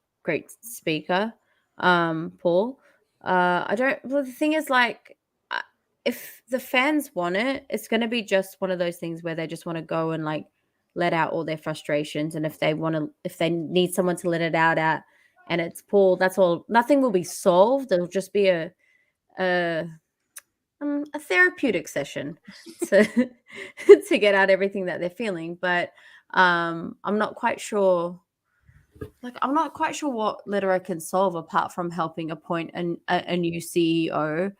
speaker, Paul. Well, the thing is, like, if the fans want it, it's going to be just one of those things where they just want to go and like let out all their frustrations. And if they need someone to let it out at, and it's Paul, that's all. Nothing will be solved. It'll just be a therapeutic session to to get out everything that they're feeling. But I'm not quite sure. Like, I'm not quite sure what Lederer can solve apart from helping appoint a new CEO.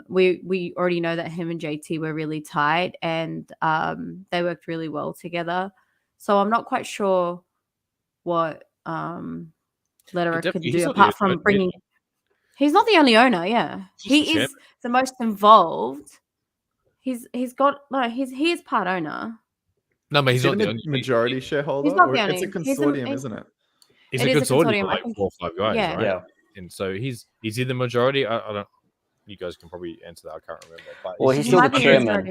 We already know that him and JT were really tight, and they worked really well together. So I'm not quite sure what Lederer could do apart from bringing. He's not the only owner. Yeah, he is the most involved. He is part owner. No, but he's not the majority shareholder. He's not the only. It's a consortium, isn't it? It's a consortium of like 4 or 5 guys, yeah. right? Yeah. And so is he the majority? I don't. You guys can probably answer that. I can't remember. But well, he's still the chairman.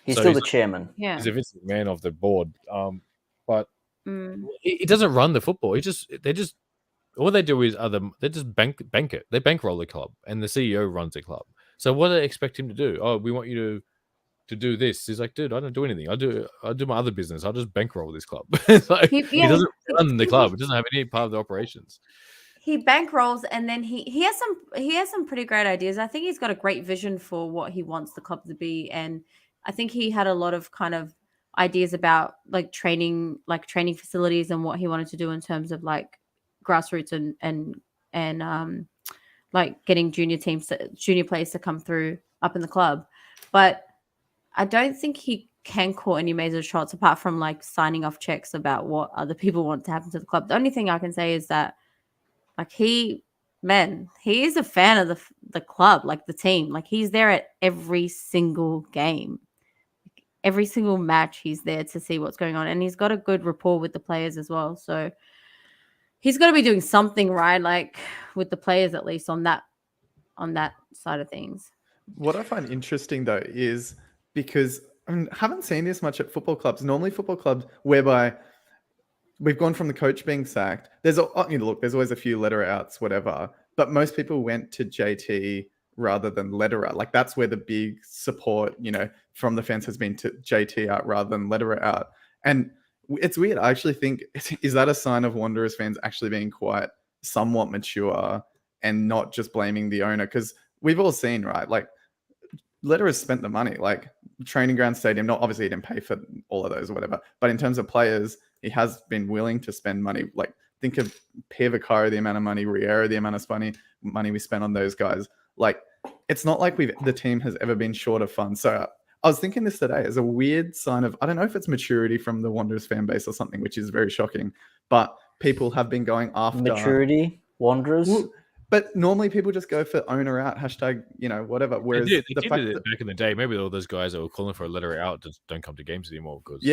He's still the chairman. Yeah, he's a Vincent man of the board. But it doesn't run the football. They just all they do is they just bank it. They bankroll the club, and the CEO runs the club. So what do they expect him to do? Oh, we want you to do this. He's like, dude, I don't do anything. I do my other business. I'll just bankroll this club. Like, he doesn't run the club. It doesn't have any part of the operations. He bankrolls, and then he has some pretty great ideas. I think he's got a great vision for what he wants the club to be, and I think he had a lot of kind of ideas about like training facilities and what he wanted to do in terms of like grassroots and like getting junior players to come through up in the club. But I don't think he can call any major shots apart from like signing off checks about what other people want to happen to the club. The only thing I can say is that like he is a fan of the club, like the team. Like he's there at every single game. Every single match he's there to see what's going on. And he's got a good rapport with the players as well. So he's got to be doing something right, like with the players, at least on that side of things. What I find interesting though is because I haven't seen this much at football clubs. Normally football clubs whereby we've gone from the coach being sacked. There's always a few Lederer outs, whatever, but most people went to JT rather than Lederer. Like that's where the big support, from the fans has been to JT out rather than Lederer out. And it's weird. I actually think, is that a sign of Wanderers fans actually being quite somewhat mature and not just blaming the owner? Because we've all seen, right? Like Lederer has spent the money, like training ground, stadium. Not obviously he didn't pay for all of those or whatever, but in terms of players, he has been willing to spend money. Like think of Pierre Vaccaro, the amount of money, Riera, the amount of money we spent on those guys. Like it's not like the team has ever been short of funds. So I was thinking this today as a weird sign of, I don't know if it's maturity from the Wanderers fan base or something, which is very shocking, but people have been going after maturity Wanderers. But normally people just go for owner out, hashtag, whatever. Whereas they did it back in the day, maybe all those guys that were calling for a Lederer out just don't come to games anymore because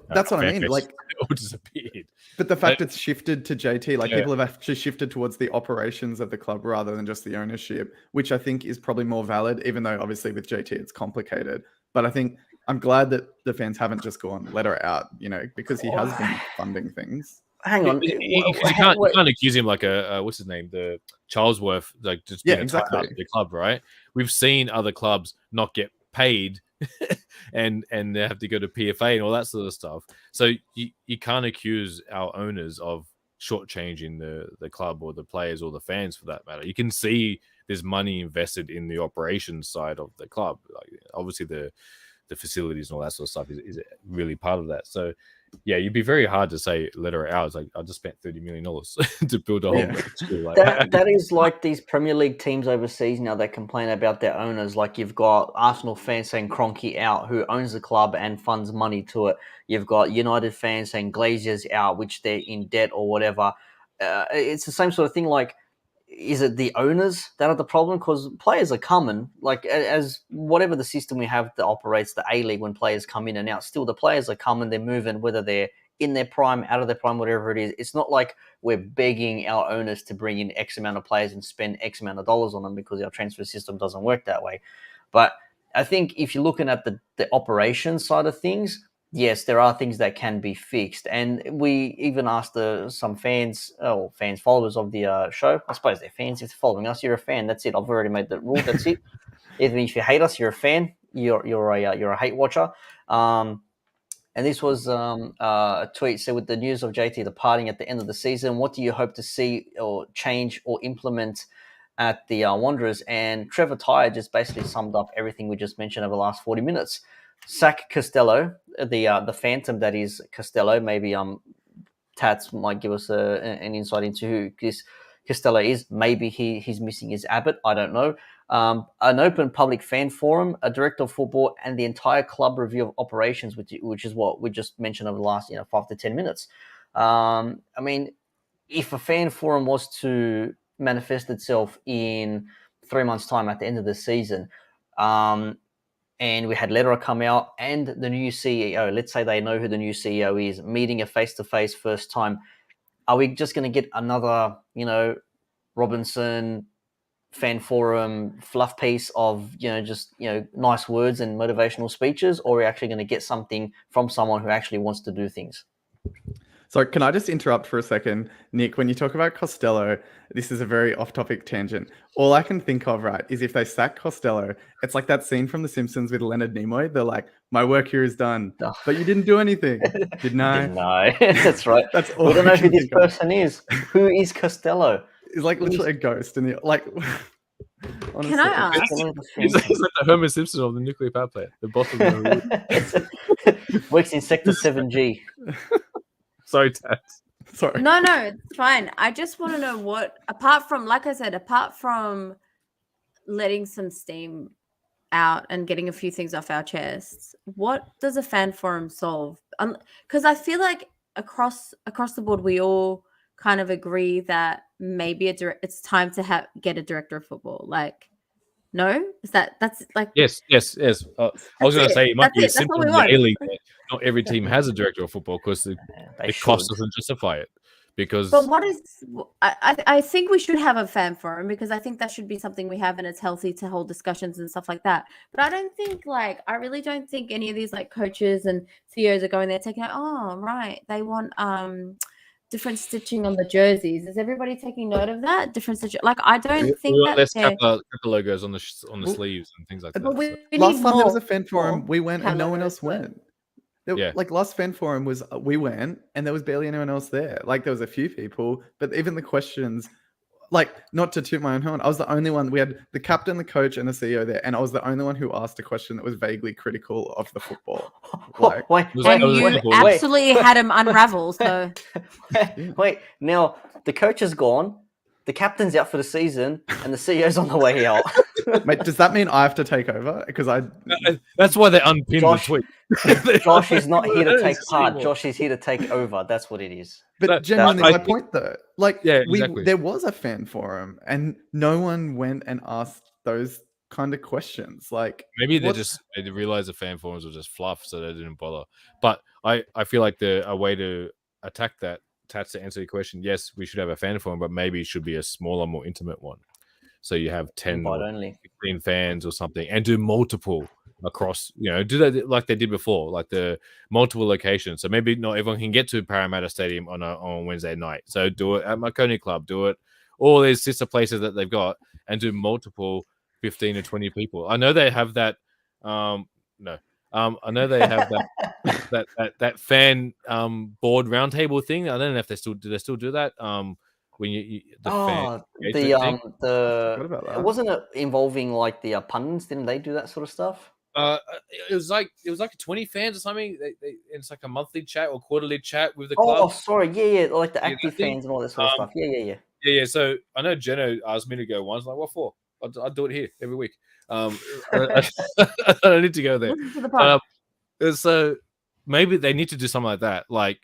that's what I mean. Like all disappeared. But the fact it's shifted to JT, like people have actually shifted towards the operations of the club rather than just the ownership, which I think is probably more valid, even though obviously with JT it's complicated. But I think I'm glad that the fans haven't just gone Lederer out, because he has been funding things. Hang on, you can't accuse him like a what's his name, the Charlesworth, like just exactly out of the club, right? We've seen other clubs not get paid, and they have to go to PFA and all that sort of stuff. So you can't accuse our owners of shortchanging the club or the players or the fans for that matter. You can see there's money invested in the operations side of the club. Like obviously the facilities and all that sort of stuff is really part of that. So yeah, you'd be very hard to say let her out. It's like I just spent $30 million to build a whole Yeah. school. Like, That is like these Premier League teams overseas now that complain about their owners. Like you've got Arsenal fans saying Kroenke out, who owns the club and funds money to it. You've got United fans saying Glazier's out, which they're in debt or whatever. It's the same sort of thing. Like, is it the owners that are the problem? Because players are coming. Like as whatever the system we have that operates the A League, when players come in and out, still the players are coming. They're moving, whether they're in their prime, out of their prime, whatever it is. It's not like we're begging our owners to bring in X amount of players and spend X amount of dollars on them, because our transfer system doesn't work that way. But I think if you're looking at the operation side of things, yes, there are things that can be fixed. And we even asked some fans, followers of the show. I suppose they're fans. If they're following us, you're a fan. That's it. I've already made the rule. That's it. Even if you hate us, you're a fan. You're a hate watcher. And this was a tweet. So, with the news of JT departing at the end of the season, what do you hope to see or change or implement at the Wanderers? And Trevor Tyre just basically summed up everything we just mentioned over the last 40 minutes. Sack Costello, the phantom that is Costello. Maybe Tats might give us an insight into who this Costello is. Maybe he's missing his Abbott. I don't know. An open public fan forum, a director of football, and the entire club review of operations, which is what we just mentioned over the last 5 to 10 minutes. I mean, if a fan forum was to manifest itself in 3 months' time at the end of the season, and we had Lederer come out and the new CEO, let's say they know who the new CEO is, meeting a face-to-face first time, are we just going to get another, Robinson fan forum fluff piece of nice words and motivational speeches, or are we actually going to get something from someone who actually wants to do things? So can I just interrupt for a second, Nick? When you talk about Costello, this is a very off-topic tangent. All I can think of, right, is if they sack Costello, it's like that scene from The Simpsons with Leonard Nimoy. They're like, "My work here is done, but you didn't do anything, didn't I?" No, that's right. That's all We don't I know who can this think of. person is. Who is Costello? It's like literally a ghost in the like. Honestly. Can I ask? He's like the Homer Simpson of the nuclear power plant, the boss of the Works in Sector 7G. Sorry, Tats. Sorry. No, it's fine. I just want to know what, apart from, like I said, apart from letting some steam out and getting a few things off our chests, what does a fan forum solve? Because I feel like across the board, we all kind of agree that maybe it's time to get a director of football. Like, no, that's like Yes. I was going to say it might be a simple in the A-League. Not every team has a director of football because the cost doesn't justify it. Because, but what is? I think we should have a fan forum, because I think that should be something we have, and it's healthy to hold discussions and stuff like that. But I really don't think any of these like coaches and CEOs are going there taking out, oh right, they want different stitching on the jerseys. Is everybody taking note of that? Different stitching. Like, I don't think that less Kappa logos on the sleeves and things like that. But last time there was a fan forum, we went and no one else went. Yeah. Like last fan forum was we went and there was barely anyone else there. Like there was a few people, but even the questions, like, not to toot my own horn, I was the only one. We had the captain, the coach, and the CEO there, and I was the only one who asked a question that was vaguely critical of the football. Like, and you absolutely had him unravel. So wait, now the coach is gone, the captain's out for the season, and the CEO's on the way out. Mate, does that mean I have to take over? Because that's why they unpinned the tweet. Josh is not here to take part. Josh is here to take over. That's what it is. But genuinely, my point though, like, exactly. there was a fan forum, and no one went and asked those kind of questions. Like, maybe they realized the fan forums were just fluff, so they didn't bother. But I feel like a way to attack that, Tats, to answer your question, yes, we should have a fan forum, but maybe it should be a smaller, more intimate one. So you have 10 or 15 fans or something, and do multiple across, do that like they did before, like the multiple locations. So maybe not everyone can get to Parramatta Stadium on Wednesday night. So do it at Marconi Club, do it all these sister places that they've got, and do multiple 15 or 20 people. I know they have that. I know they have that fan board roundtable thing. I don't know if they still do that. When it wasn't it involving like the pundits? Didn't they do that sort of stuff? It was like 20 fans or something. It's like a monthly chat or quarterly chat with the Oh, club. sorry. Yeah. Like the Yeah, active that thing. fans and all that sort of stuff. Yeah. Yeah. So I know Jeno asked me to go once. Like, what for? I'd do it here every week. I don't need to go there. Listen to the pod. So maybe they need to do something like that. Like,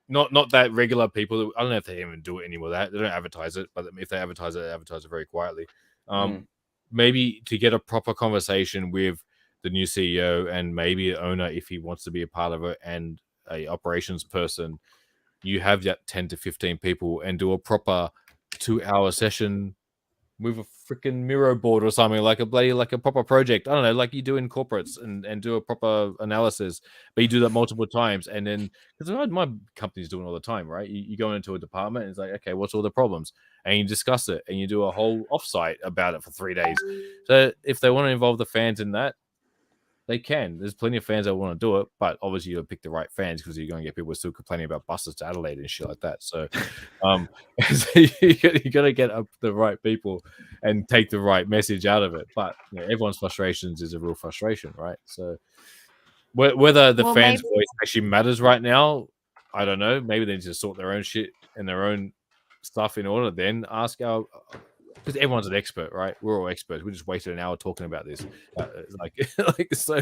not that regular people. I don't know if they even do it anymore. They don't advertise it, but if they advertise it, they advertise it very quietly. Maybe to get a proper conversation with the new CEO and maybe the owner if he wants to be a part of it, and a operations person. You have that 10 to 15 people and do a proper 2-hour session with a freaking Miro board or something, like a proper project. I don't know, like you do in corporates, and do a proper analysis, but you do that multiple times. And then, because my company's doing all the time, right? You go into a department and it's like, okay, what's all the problems? And you discuss it, and you do a whole offsite about it for 3 days. So if they want to involve the fans in that, they can. There's plenty of fans that want to do it, but obviously you got to pick the right fans, because you're going to get people still complaining about buses to Adelaide and shit like that. So, so you got to get up the right people and take the right message out of it. But everyone's frustrations is a real frustration, right? So, whether the fans' voice actually matters right now, I don't know. Maybe they need to sort their own shit and their own stuff in order. Then ask our. Because everyone's an expert, right? We're all experts. We just wasted an hour talking about this. So,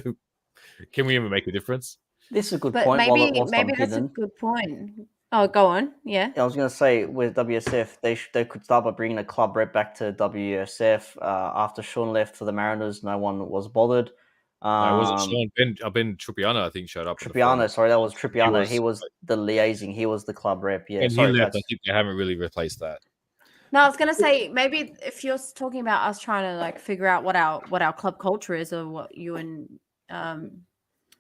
can we even make a difference? This is a good But point. maybe that's a good point. Oh, go on. Yeah. I was going to say, with WSF, they could start by bringing a club rep back to WSF. After Sean left for the Mariners, no one was bothered. No, it wasn't Sean. Ben Trippiano, I think, showed up. Trippiano, sorry, that was Trippiano. He was the liaising. He was the club rep. Yeah, and he left. I think they haven't really replaced that. No, I was gonna say, maybe if you're talking about us trying to like figure out what our club culture is, or what you and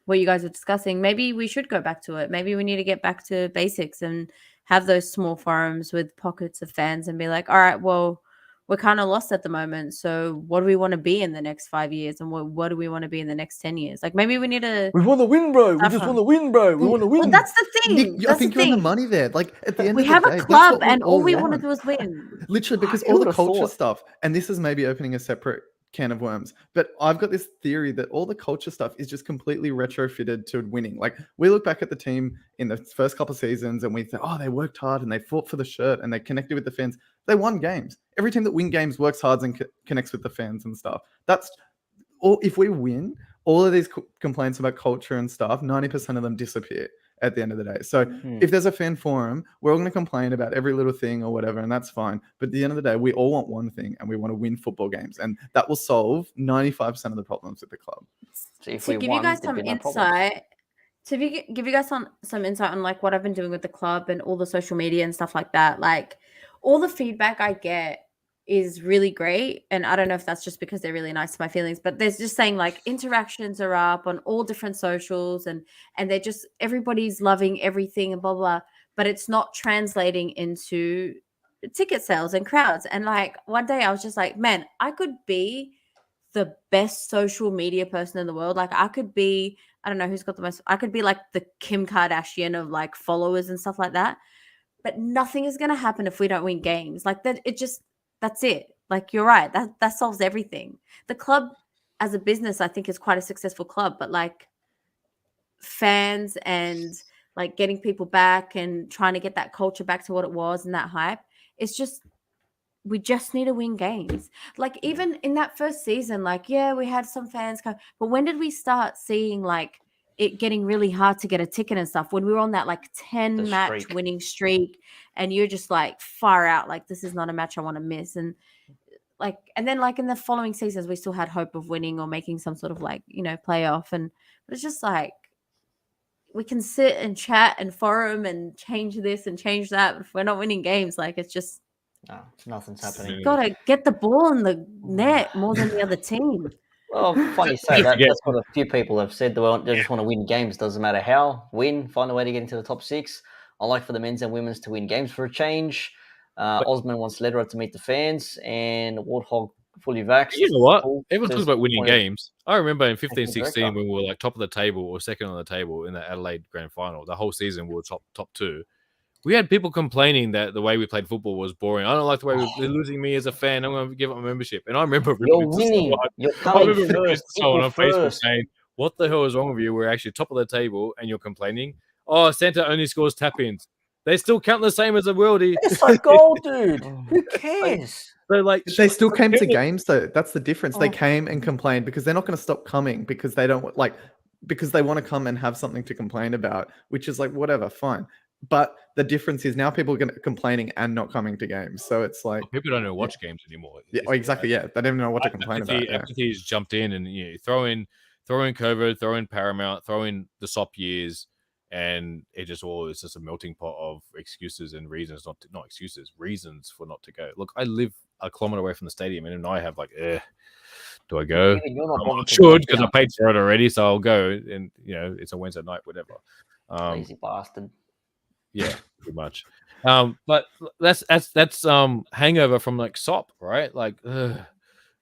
what you guys are discussing, maybe we should go back to it. Maybe we need to get back to basics and have those small forums with pockets of fans and be like, all right, well, we're kind of lost at the moment. So what do we want to be in the next 5 years? And what do we want to be in the next 10 years? Like, maybe we need to... We want to win, bro. We just want to win, bro. We want to win. Well, that's the thing. Nick, I think you're on the money there. Like, at the end of the day, we have a club and all we want to do is win. Literally, because all the culture stuff, and this is maybe opening a separate can of worms, but I've got this theory that all the culture stuff is just completely retrofitted to winning. Like, we look back at the team in the first couple of seasons and we think, oh, they worked hard and they fought for the shirt and they connected with the fans. They won games. Every team that win games works hard and connects with the fans and stuff. That's all. If we win, all of these complaints about culture and stuff, 90% of them disappear at the end of the day. So if there's a fan forum, we're all going to complain about every little thing or whatever, and that's fine. But at the end of the day, we all want one thing, and we want to win football games, and that will solve 95% of the problems with the club. So if to give you guys some insight, some insight on like what I've been doing with the club and all the social media and stuff like that, like all the feedback I get is really great. And I don't know if that's just because they're really nice to my feelings, but there's just saying like interactions are up on all different socials and they're just, everybody's loving everything and blah, blah, but it's not translating into ticket sales and crowds. And like one day I was just like, man, I could be the best social media person in the world. Like I could be, I don't know who's got the most, I could be like the Kim Kardashian of like followers and stuff like that. But nothing is going to happen if we don't win games. Like that, that's it. Like you're right. That solves everything. The club as a business, I think, is quite a successful club, but like fans and like getting people back and trying to get that culture back to what it was and that hype, it's just, we just need to win games. Like even in that first season, like, yeah, we had some fans come, but when did we start seeing like it getting really hard to get a ticket and stuff? When we were on that like 10 match winning streak and you're just like far out, like this is not a match I want to miss. And like, and then like in the following seasons, we still had hope of winning or making some sort of like, you know, playoff. And it's just like, we can sit and chat and forum and change this and change that. But if we're not winning games, like it's just, no, nothing's happening. Gotta get the ball in the net more than the other team. Well, funny you say that. That's what a few people have said. They just want to win games. Doesn't matter how. Win. Find a way to get into the top 6. I like for the men's and women's to win games for a change. Osman wants Lederer to meet the fans, and Warthog fully vaxxed. You know what? Everyone talks about winning games. I remember in 15-16 when we were like top of the table or second on the table in the Adelaide Grand Final. The whole season we were top 2. We had people complaining that the way we played football was boring. I don't like the way they're losing me as a fan. I'm going to give up my membership. And I remember You're ripping to winning. someone. You're I coming remember ripping first. to someone on Football Facebook first. saying, "What the hell is wrong with you? We're actually top of the table, and you're complaining. Oh, Santa only scores tap-ins. They still count the same as a worldie." It's a goal, dude. Who cares? So like They still came to games though. That's the difference. They Oh. came and complained because they're not going to stop coming because they don't like because they want to come and have something to complain about, which is like whatever, fine. But the difference is now people are going to complaining and not coming to games. So it's like people don't know watch games anymore. yeah, exactly. Yeah, they don't even know what to complain about. Yeah. Apathy's jumped in, and throw in COVID, throw in Paramount, throw in the SOP years, and it's just a melting pot of excuses and reasons not excuses, reasons for not to go. Look, I live a kilometer away from the stadium, and I have like, do I go? Even you're not I bothered to should, go because I down. paid for it already, so I'll go. And it's a Wednesday night, whatever. Lazy bastard. Yeah, pretty much. But that's hangover from like SOP, right? Like,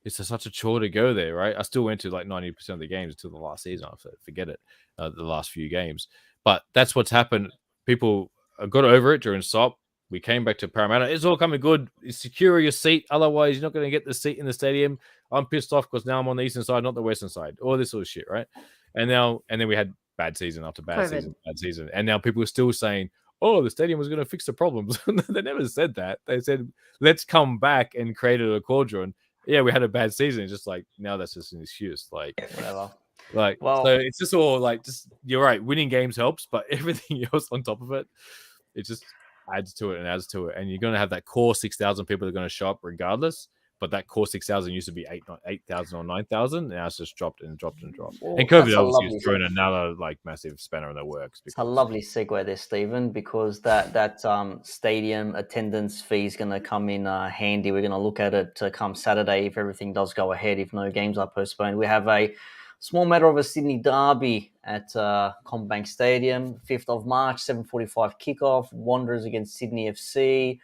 it's such a chore to go there, right? I still went to like 90% of the games until the last season. I forget it, the last few games. But that's what's happened. People got over it during SOP. We came back to Parramatta. It's all coming good. Secure your seat. Otherwise, you're not going to get the seat in the stadium. I'm pissed off because now I'm on the eastern side, not the western side. All this sort of shit, right? And then we had bad season after bad season. And now people are still saying, oh, the stadium was going to fix the problems. They never said that. They said, let's come back and create a cauldron. Yeah, we had a bad season. It's just like, now that's just an excuse. Like, whatever. Like, well, so it's just all like, you're right. Winning games helps, but everything else on top of it, it just adds to it and adds to it. And you're going to have that core 6,000 people that are going to show up regardless. But that core 6,000 used to be 8,000 or 9,000. Now it's just dropped and dropped and dropped. Well, and COVID obviously has thrown another like massive spanner in the works. It's a lovely segue there, Stephen, because that stadium attendance fee is going to come in handy. We're going to look at it come Saturday if everything does go ahead, if no games are postponed. We have a small matter of a Sydney derby at Combank Stadium, 5th of March, 7:45 kickoff. Wanderers against Sydney FC.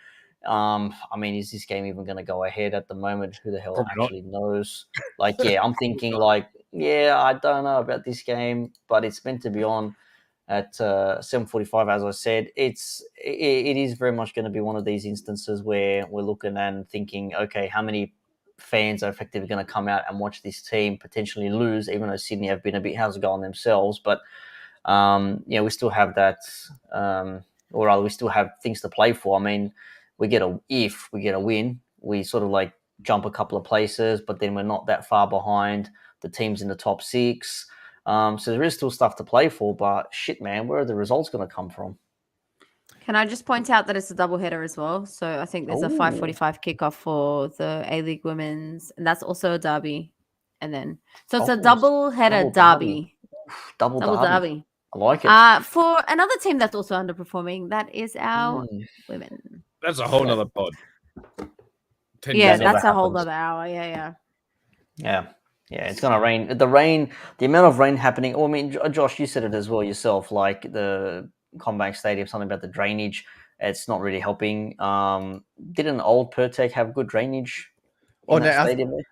I mean, is this game even going to go ahead at the moment? Who the hell actually knows? Like, yeah, I'm thinking like, yeah, I don't know about this game, but it's meant to be on at 7:45. As I said, it is very much going to be one of these instances where we're looking and thinking, okay, how many fans are effectively going to come out and watch this team potentially lose, even though Sydney have been a bit house on themselves, but we still have that, or rather, we still have things to play for. I mean, if we get a win, we sort of like jump a couple of places, but then we're not that far behind the teams in the top 6. So there is still stuff to play for, but shit, man, where are the results going to come from? Can I just point out that it's a double header as well? So I think there's a 5:45 kickoff for the A-League Women's, and that's also a derby. And then, so it's a double header derby. Double derby. I like it. For another team that's also underperforming, that is our women. That's a whole nother pod. Yeah, that's a whole other hour. Yeah. Yeah, it's going to rain. The amount of rain happening. Well, I mean, Josh, you said it as well yourself, like the Combank Stadium, something about the drainage. It's not really helping. Didn't old Pertec have good drainage in that stadium there?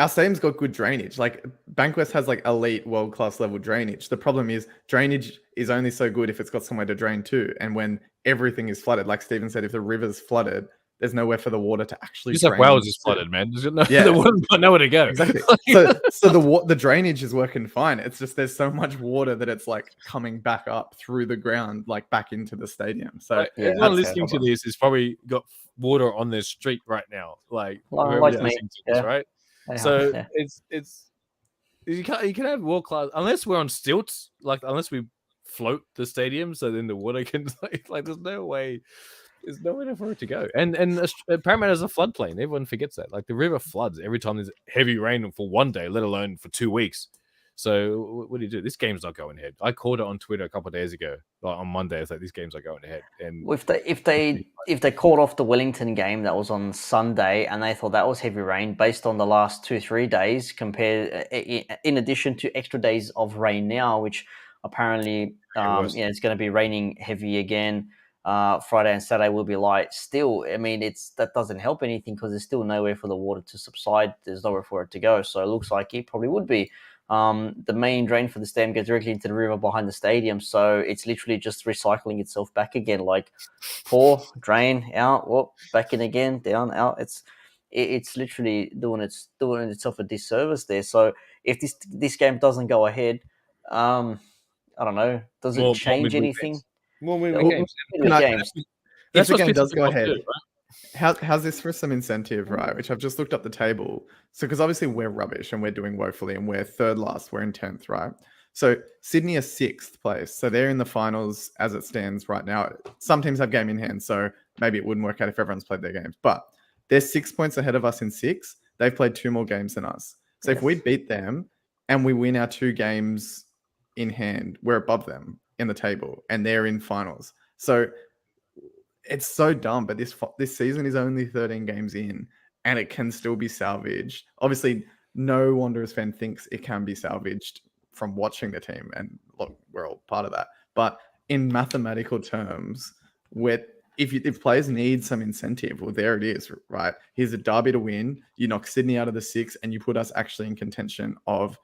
Our stadium's got good drainage. Like Bankwest has like elite world-class level drainage. The problem is drainage is only so good if it's got somewhere to drain to. And when everything is flooded, like Stephen said, if the river's flooded, there's nowhere for the water to actually New South Wales is flooded, man. The water's got nowhere to go. Exactly. So the drainage is working fine. It's just there's so much water that it's like coming back up through the ground, like back into the stadium. So everyone listening to this has probably got water on their street right now. Like me. This, right? So it's you can have world class unless we're on stilts, like unless we float the stadium, so then the water can like there's no way for it to go. And Parramatta is a floodplain. Everyone forgets that. Like the river floods every time there's heavy rain for one day, let alone for 2 weeks. So what do you do? This game's not going ahead. I called it on Twitter a couple of days ago, like on Monday. It's like this game's not going ahead. And if they called off the Wellington game that was on Sunday, and they thought that was heavy rain based on the last 2-3 days, compared in addition to extra days of rain now, which apparently it's going to be raining heavy again. Friday and Saturday will be light. Still, I mean, that doesn't help anything because there's still nowhere for the water to subside. There's nowhere for it to go. So it looks like it probably would be the main drain for this dam goes directly into the river behind the stadium. So it's literally just recycling itself back again. Like pour, drain, out, whoop, back in again, down, out. It's literally doing itself a disservice there. So if this game doesn't go ahead, I don't know. Does it change anything? More Well, midweek games. midweek games. That's If the what game pisses does me go off ahead, too, right? how's this for some incentive, right? Which I've just looked up the table. So, because obviously we're rubbish and we're doing woefully and we're third last, we're in 10th, right? So, Sydney are 6th place. So, they're in the finals as it stands right now. Some teams have game in hand. So, maybe it wouldn't work out if everyone's played their games. But they're 6 points ahead of us in 6. They've played 2 more games than us. So, if we beat them and we win our 2 games in hand, we're above them in the table and they're in finals. So, it's so dumb, but this season is only 13 games in, and it can still be salvaged. Obviously, no Wanderers fan thinks it can be salvaged from watching the team, and look, we're all part of that. But in mathematical terms, if players need some incentive, well, there it is, right? Here's a derby to win. You knock Sydney out of the 6, and you put us actually in contention of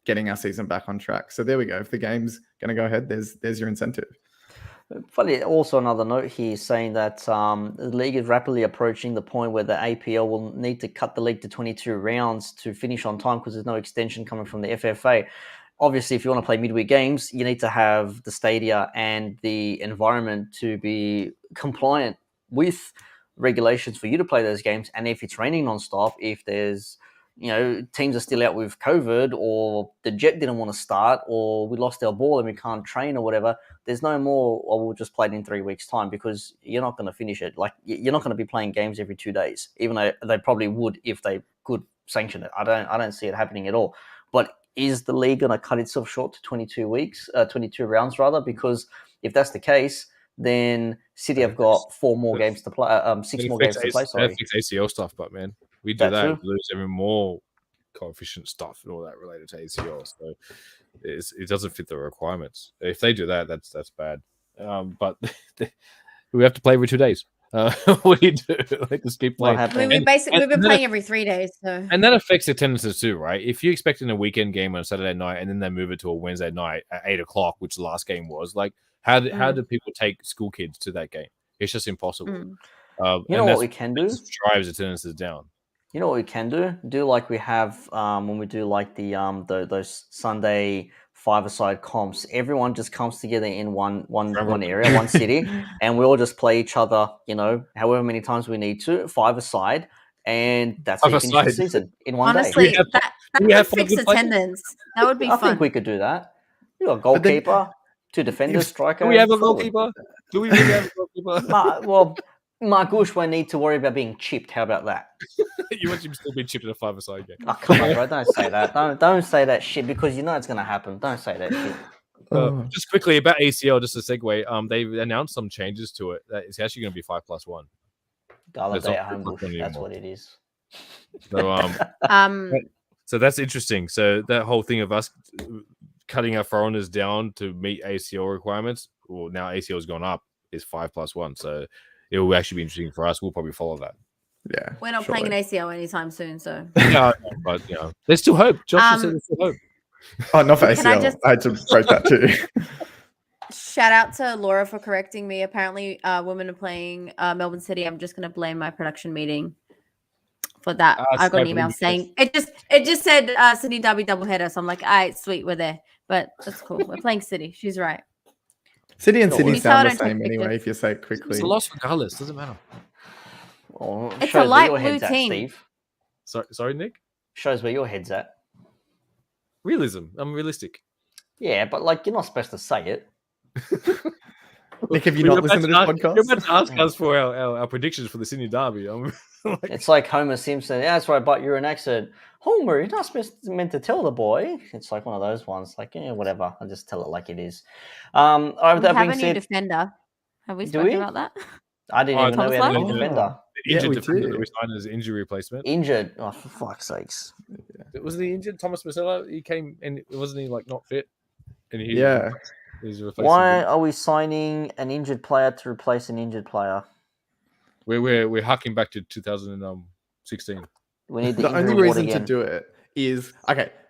getting our season back on track. So there we go. If the game's going to go ahead, there's your incentive. Funny, also another note here saying that the league is rapidly approaching the point where the APL will need to cut the league to 22 rounds to finish on time because there's no extension coming from the FFA. Obviously, if you want to play midweek games, you need to have the stadia and the environment to be compliant with regulations for you to play those games. And if it's raining nonstop, if there's teams are still out with COVID, or the jet didn't want to start, or we lost our ball and we can't train or whatever, there's no more, we'll just play it in 3 weeks' time, because you're not going to finish it. Like, you're not going to be playing games every 2 days, even though they probably would if they could sanction it. I don't see it happening at all. But is the league going to cut itself short to 22 rounds rather? Because if that's the case, then City have got 4 more games to play, 6 more games to play. Sorry, fix ACL stuff, but man, we do that, we lose even more coefficient stuff and all that related to ACL. So it doesn't fit the requirements. If they do that, that's bad. But we have to play every 2 days. What do you do? Like, just keep playing. I mean, we've been playing every 3 days, so and that affects attendances too, right? If you're expecting a weekend game on a Saturday night and then they move it to a Wednesday night at 8:00, which the last game was, like, how do people take school kids to that game? It's just impossible. You know what we can do? Drives attendances down. You know what we can do? Do like we have when we do like the those Sunday 5-a-side comps. Everyone just comes together in one area, one city, and we all just play each other. However many times we need to, 5-a-side, and that's how you finish the season in one day. Honestly, that would fix attendance. That would be fun. I think we could do that. You got a goalkeeper, 2 defenders, striker. Do we have a goalkeeper? Do we really have a goalkeeper? Margush won't need to worry about being chipped. How about that? You want him to still be chipped in a 5-a-side game? Oh, come on, bro! Don't say that. Don't say that shit, because you know it's going to happen. Don't say that shit. Just quickly about ACL, just a segue. They've announced some changes to it. That it's actually going to be 5+1. Dollar day at home, Bush. That's what it is. So so that's interesting. So that whole thing of us cutting our foreigners down to meet ACL requirements, well, now ACL has gone up, is 5+1. So it will actually be interesting for us. We'll probably follow that. Yeah, we're not playing an ACL anytime soon, so no, but there's still hope. Josh said there's still hope. Oh, not for ACL. I had to break that too. Shout out to Laura for correcting me. Apparently, women are playing Melbourne City. I'm just going to blame my production meeting for that. I got an email saying it just said Sydney Derby doubleheader. So I'm like, all right, sweet, we're there. But that's cool. We're playing City. She's right. City and Sydney sound the same anyway, if you say it quickly. It's a loss regardless. Doesn't matter. Well, it's a light blue team. Steve. Sorry, Nick? Shows where your head's at. Realism. I'm realistic. Yeah, but you're not supposed to say it. Nick, have you not listened to this podcast? You're about to ask us for our predictions for the Sydney Derby. It's like Homer Simpson. Yeah, that's right, but you're an accident. Homer, you're not meant to tell the boy. It's like one of those ones. Whatever. I'll just tell it like it is. We have a new defender. Have we spoken about that? I didn't even know we had a new defender. Injured defender that we signed as injury replacement. Injured? Oh, for fuck's sakes. Yeah. Wasn't he injured? Thomas Marcelo? He came and wasn't he not fit? And he's Why are we signing an injured player to replace an injured player? We're harking back to 2016. We need the only reason to do it is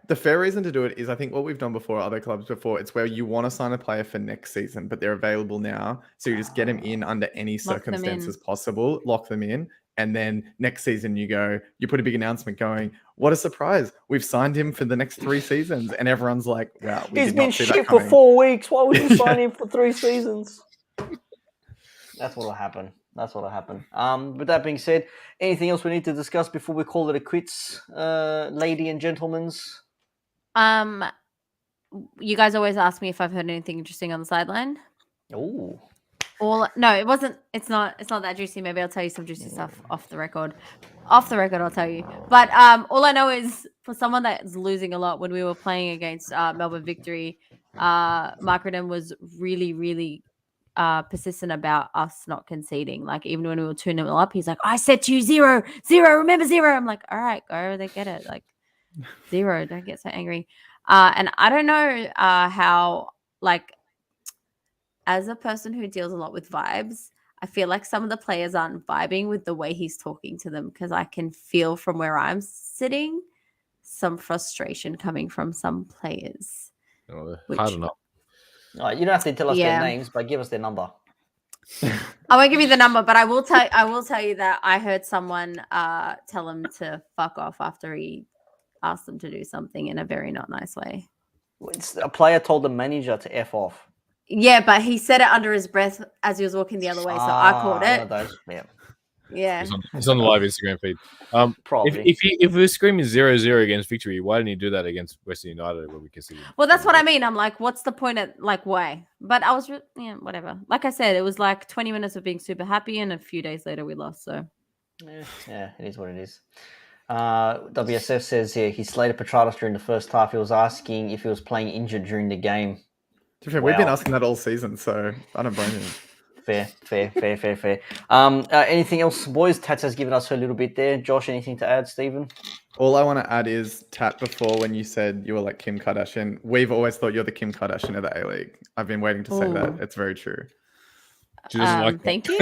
The fair reason to do it is I think what we've done before, other clubs before, it's where you want to sign a player for next season, but they're available now. So you just get them in under any Lock them in. circumstances possible, lock them in. And then next season you put a big announcement going, what a surprise. We've signed him for the next 3 seasons. And everyone's like, wow, we He's did been not see that shit for coming. 4 weeks. Why would you sign Yeah. him for 3 seasons? That's what'll happen. With that being said, anything else we need to discuss before we call it a quits, lady and gentlemen's? You guys always ask me if I've heard anything interesting on the sideline. Oh, No, it wasn't. It's not that juicy. Maybe I'll tell you some juicy stuff off the record. Off the record, I'll tell you. But all I know is for someone that's losing a lot, when we were playing against Melbourne Victory, Mark Redden was really, really persistent about us not conceding. Like even when we were 2-0 up, he's like, "I said to you 0, 0. Remember 0." I'm like, "All right, go. They get it. Like 0. Don't get so angry." And I don't know how, like, as a person who deals a lot with vibes, I feel like some of the players aren't vibing with the way he's talking to them, because I can feel from where I'm sitting some frustration coming from some players. Hard enough. you don't have to tell us Yeah. their names, but give us their number. I won't give you the number, but I will tell you that I heard someone tell him to fuck off after he asked them to do something in a very not nice way. A player told the manager to F off. Yeah, but he said it under his breath as he was walking the other way, so I caught one of it. those. Yeah, Yeah. It's on the live Instagram feed. probably. If we were screaming 0-0 against Victory, why didn't he do that against Western United where we conceded? Well, that's what I mean. I'm like, what's the point of, like, why? But I was, whatever. Like I said, it was like 20 minutes of being super happy, and a few days later we lost. So Yeah, it is what it is. WSF says here he slated Petratos during the first half. He was asking if he was playing injured during the game. To be fair, we've been Wow. asking that all season, so I don't blame you. Fair. Anything else, boys? Tats has given us a little bit there. Josh, anything to add? Stephen? All I want to add is, Tat, before when you said you were like Kim Kardashian, we've always thought you're the Kim Kardashian of the A-League. I've been waiting to say that. Ooh. It's very true. She doesn't like that. thank you.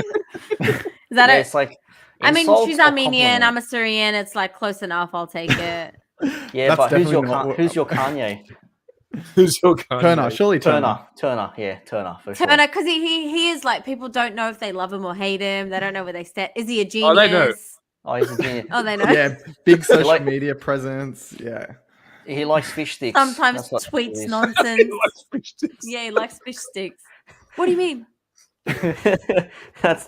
Is that Yeah, it? it's like. I mean, insults she's or Armenian. I'm compliment? a Syrian. It's like close enough. I'll take it. Yeah, That's but who's your definitely not who's your Kanye? Who's your Kanye? Turner, surely Turner. Turner, for sure. Turner, because he is like, people don't know if they love him or hate him. They don't know where they stand. Is he a genius? Oh, they know. Oh, he's a genius. Oh, they know. Yeah, big social Like- media presence. Yeah. He likes fish sticks. Sometimes That's what it tweets is. nonsense. Yeah, he likes fish sticks. What do you mean? that's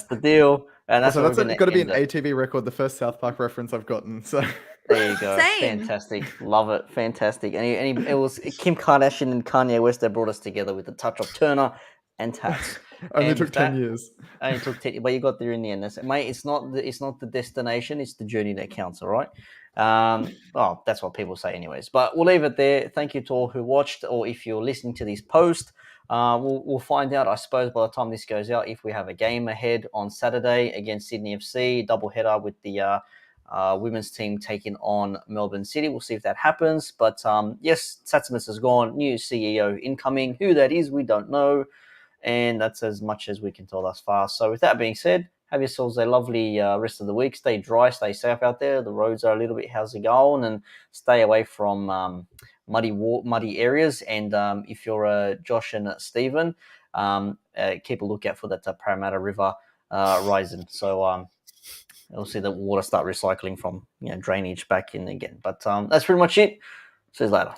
the deal, and that's So what that's we're gonna got to be an end it. ATB record, the first South Park reference I've gotten. So There you go. Same. Fantastic. Love it. Fantastic. And it was Kim Kardashian and Kanye West that brought us together with the touch of Turner and Tats. only And took with 10 that- years. Only took 10, but you got there in the end. Mate, it's not the destination, it's the journey that counts, all right? That's what people say anyways. But we'll leave it there. Thank you to all who watched, or if you're listening to this post. We'll find out, I suppose, by the time this goes out, if we have a game ahead on Saturday against Sydney FC, doubleheader with the women's team taking on Melbourne City. We'll see if that happens. But yes, Satsimus has gone. New CEO incoming. Who that is, we don't know. And that's as much as we can tell thus far. So with that being said, have yourselves a lovely rest of the week. Stay dry, stay safe out there. The roads are a little bit how's it going, and stay away from muddy areas. And if you're Josh and Stephen, keep a lookout for that Parramatta River rising. So you'll see the water start recycling from drainage back in again. But that's pretty much it. See you later.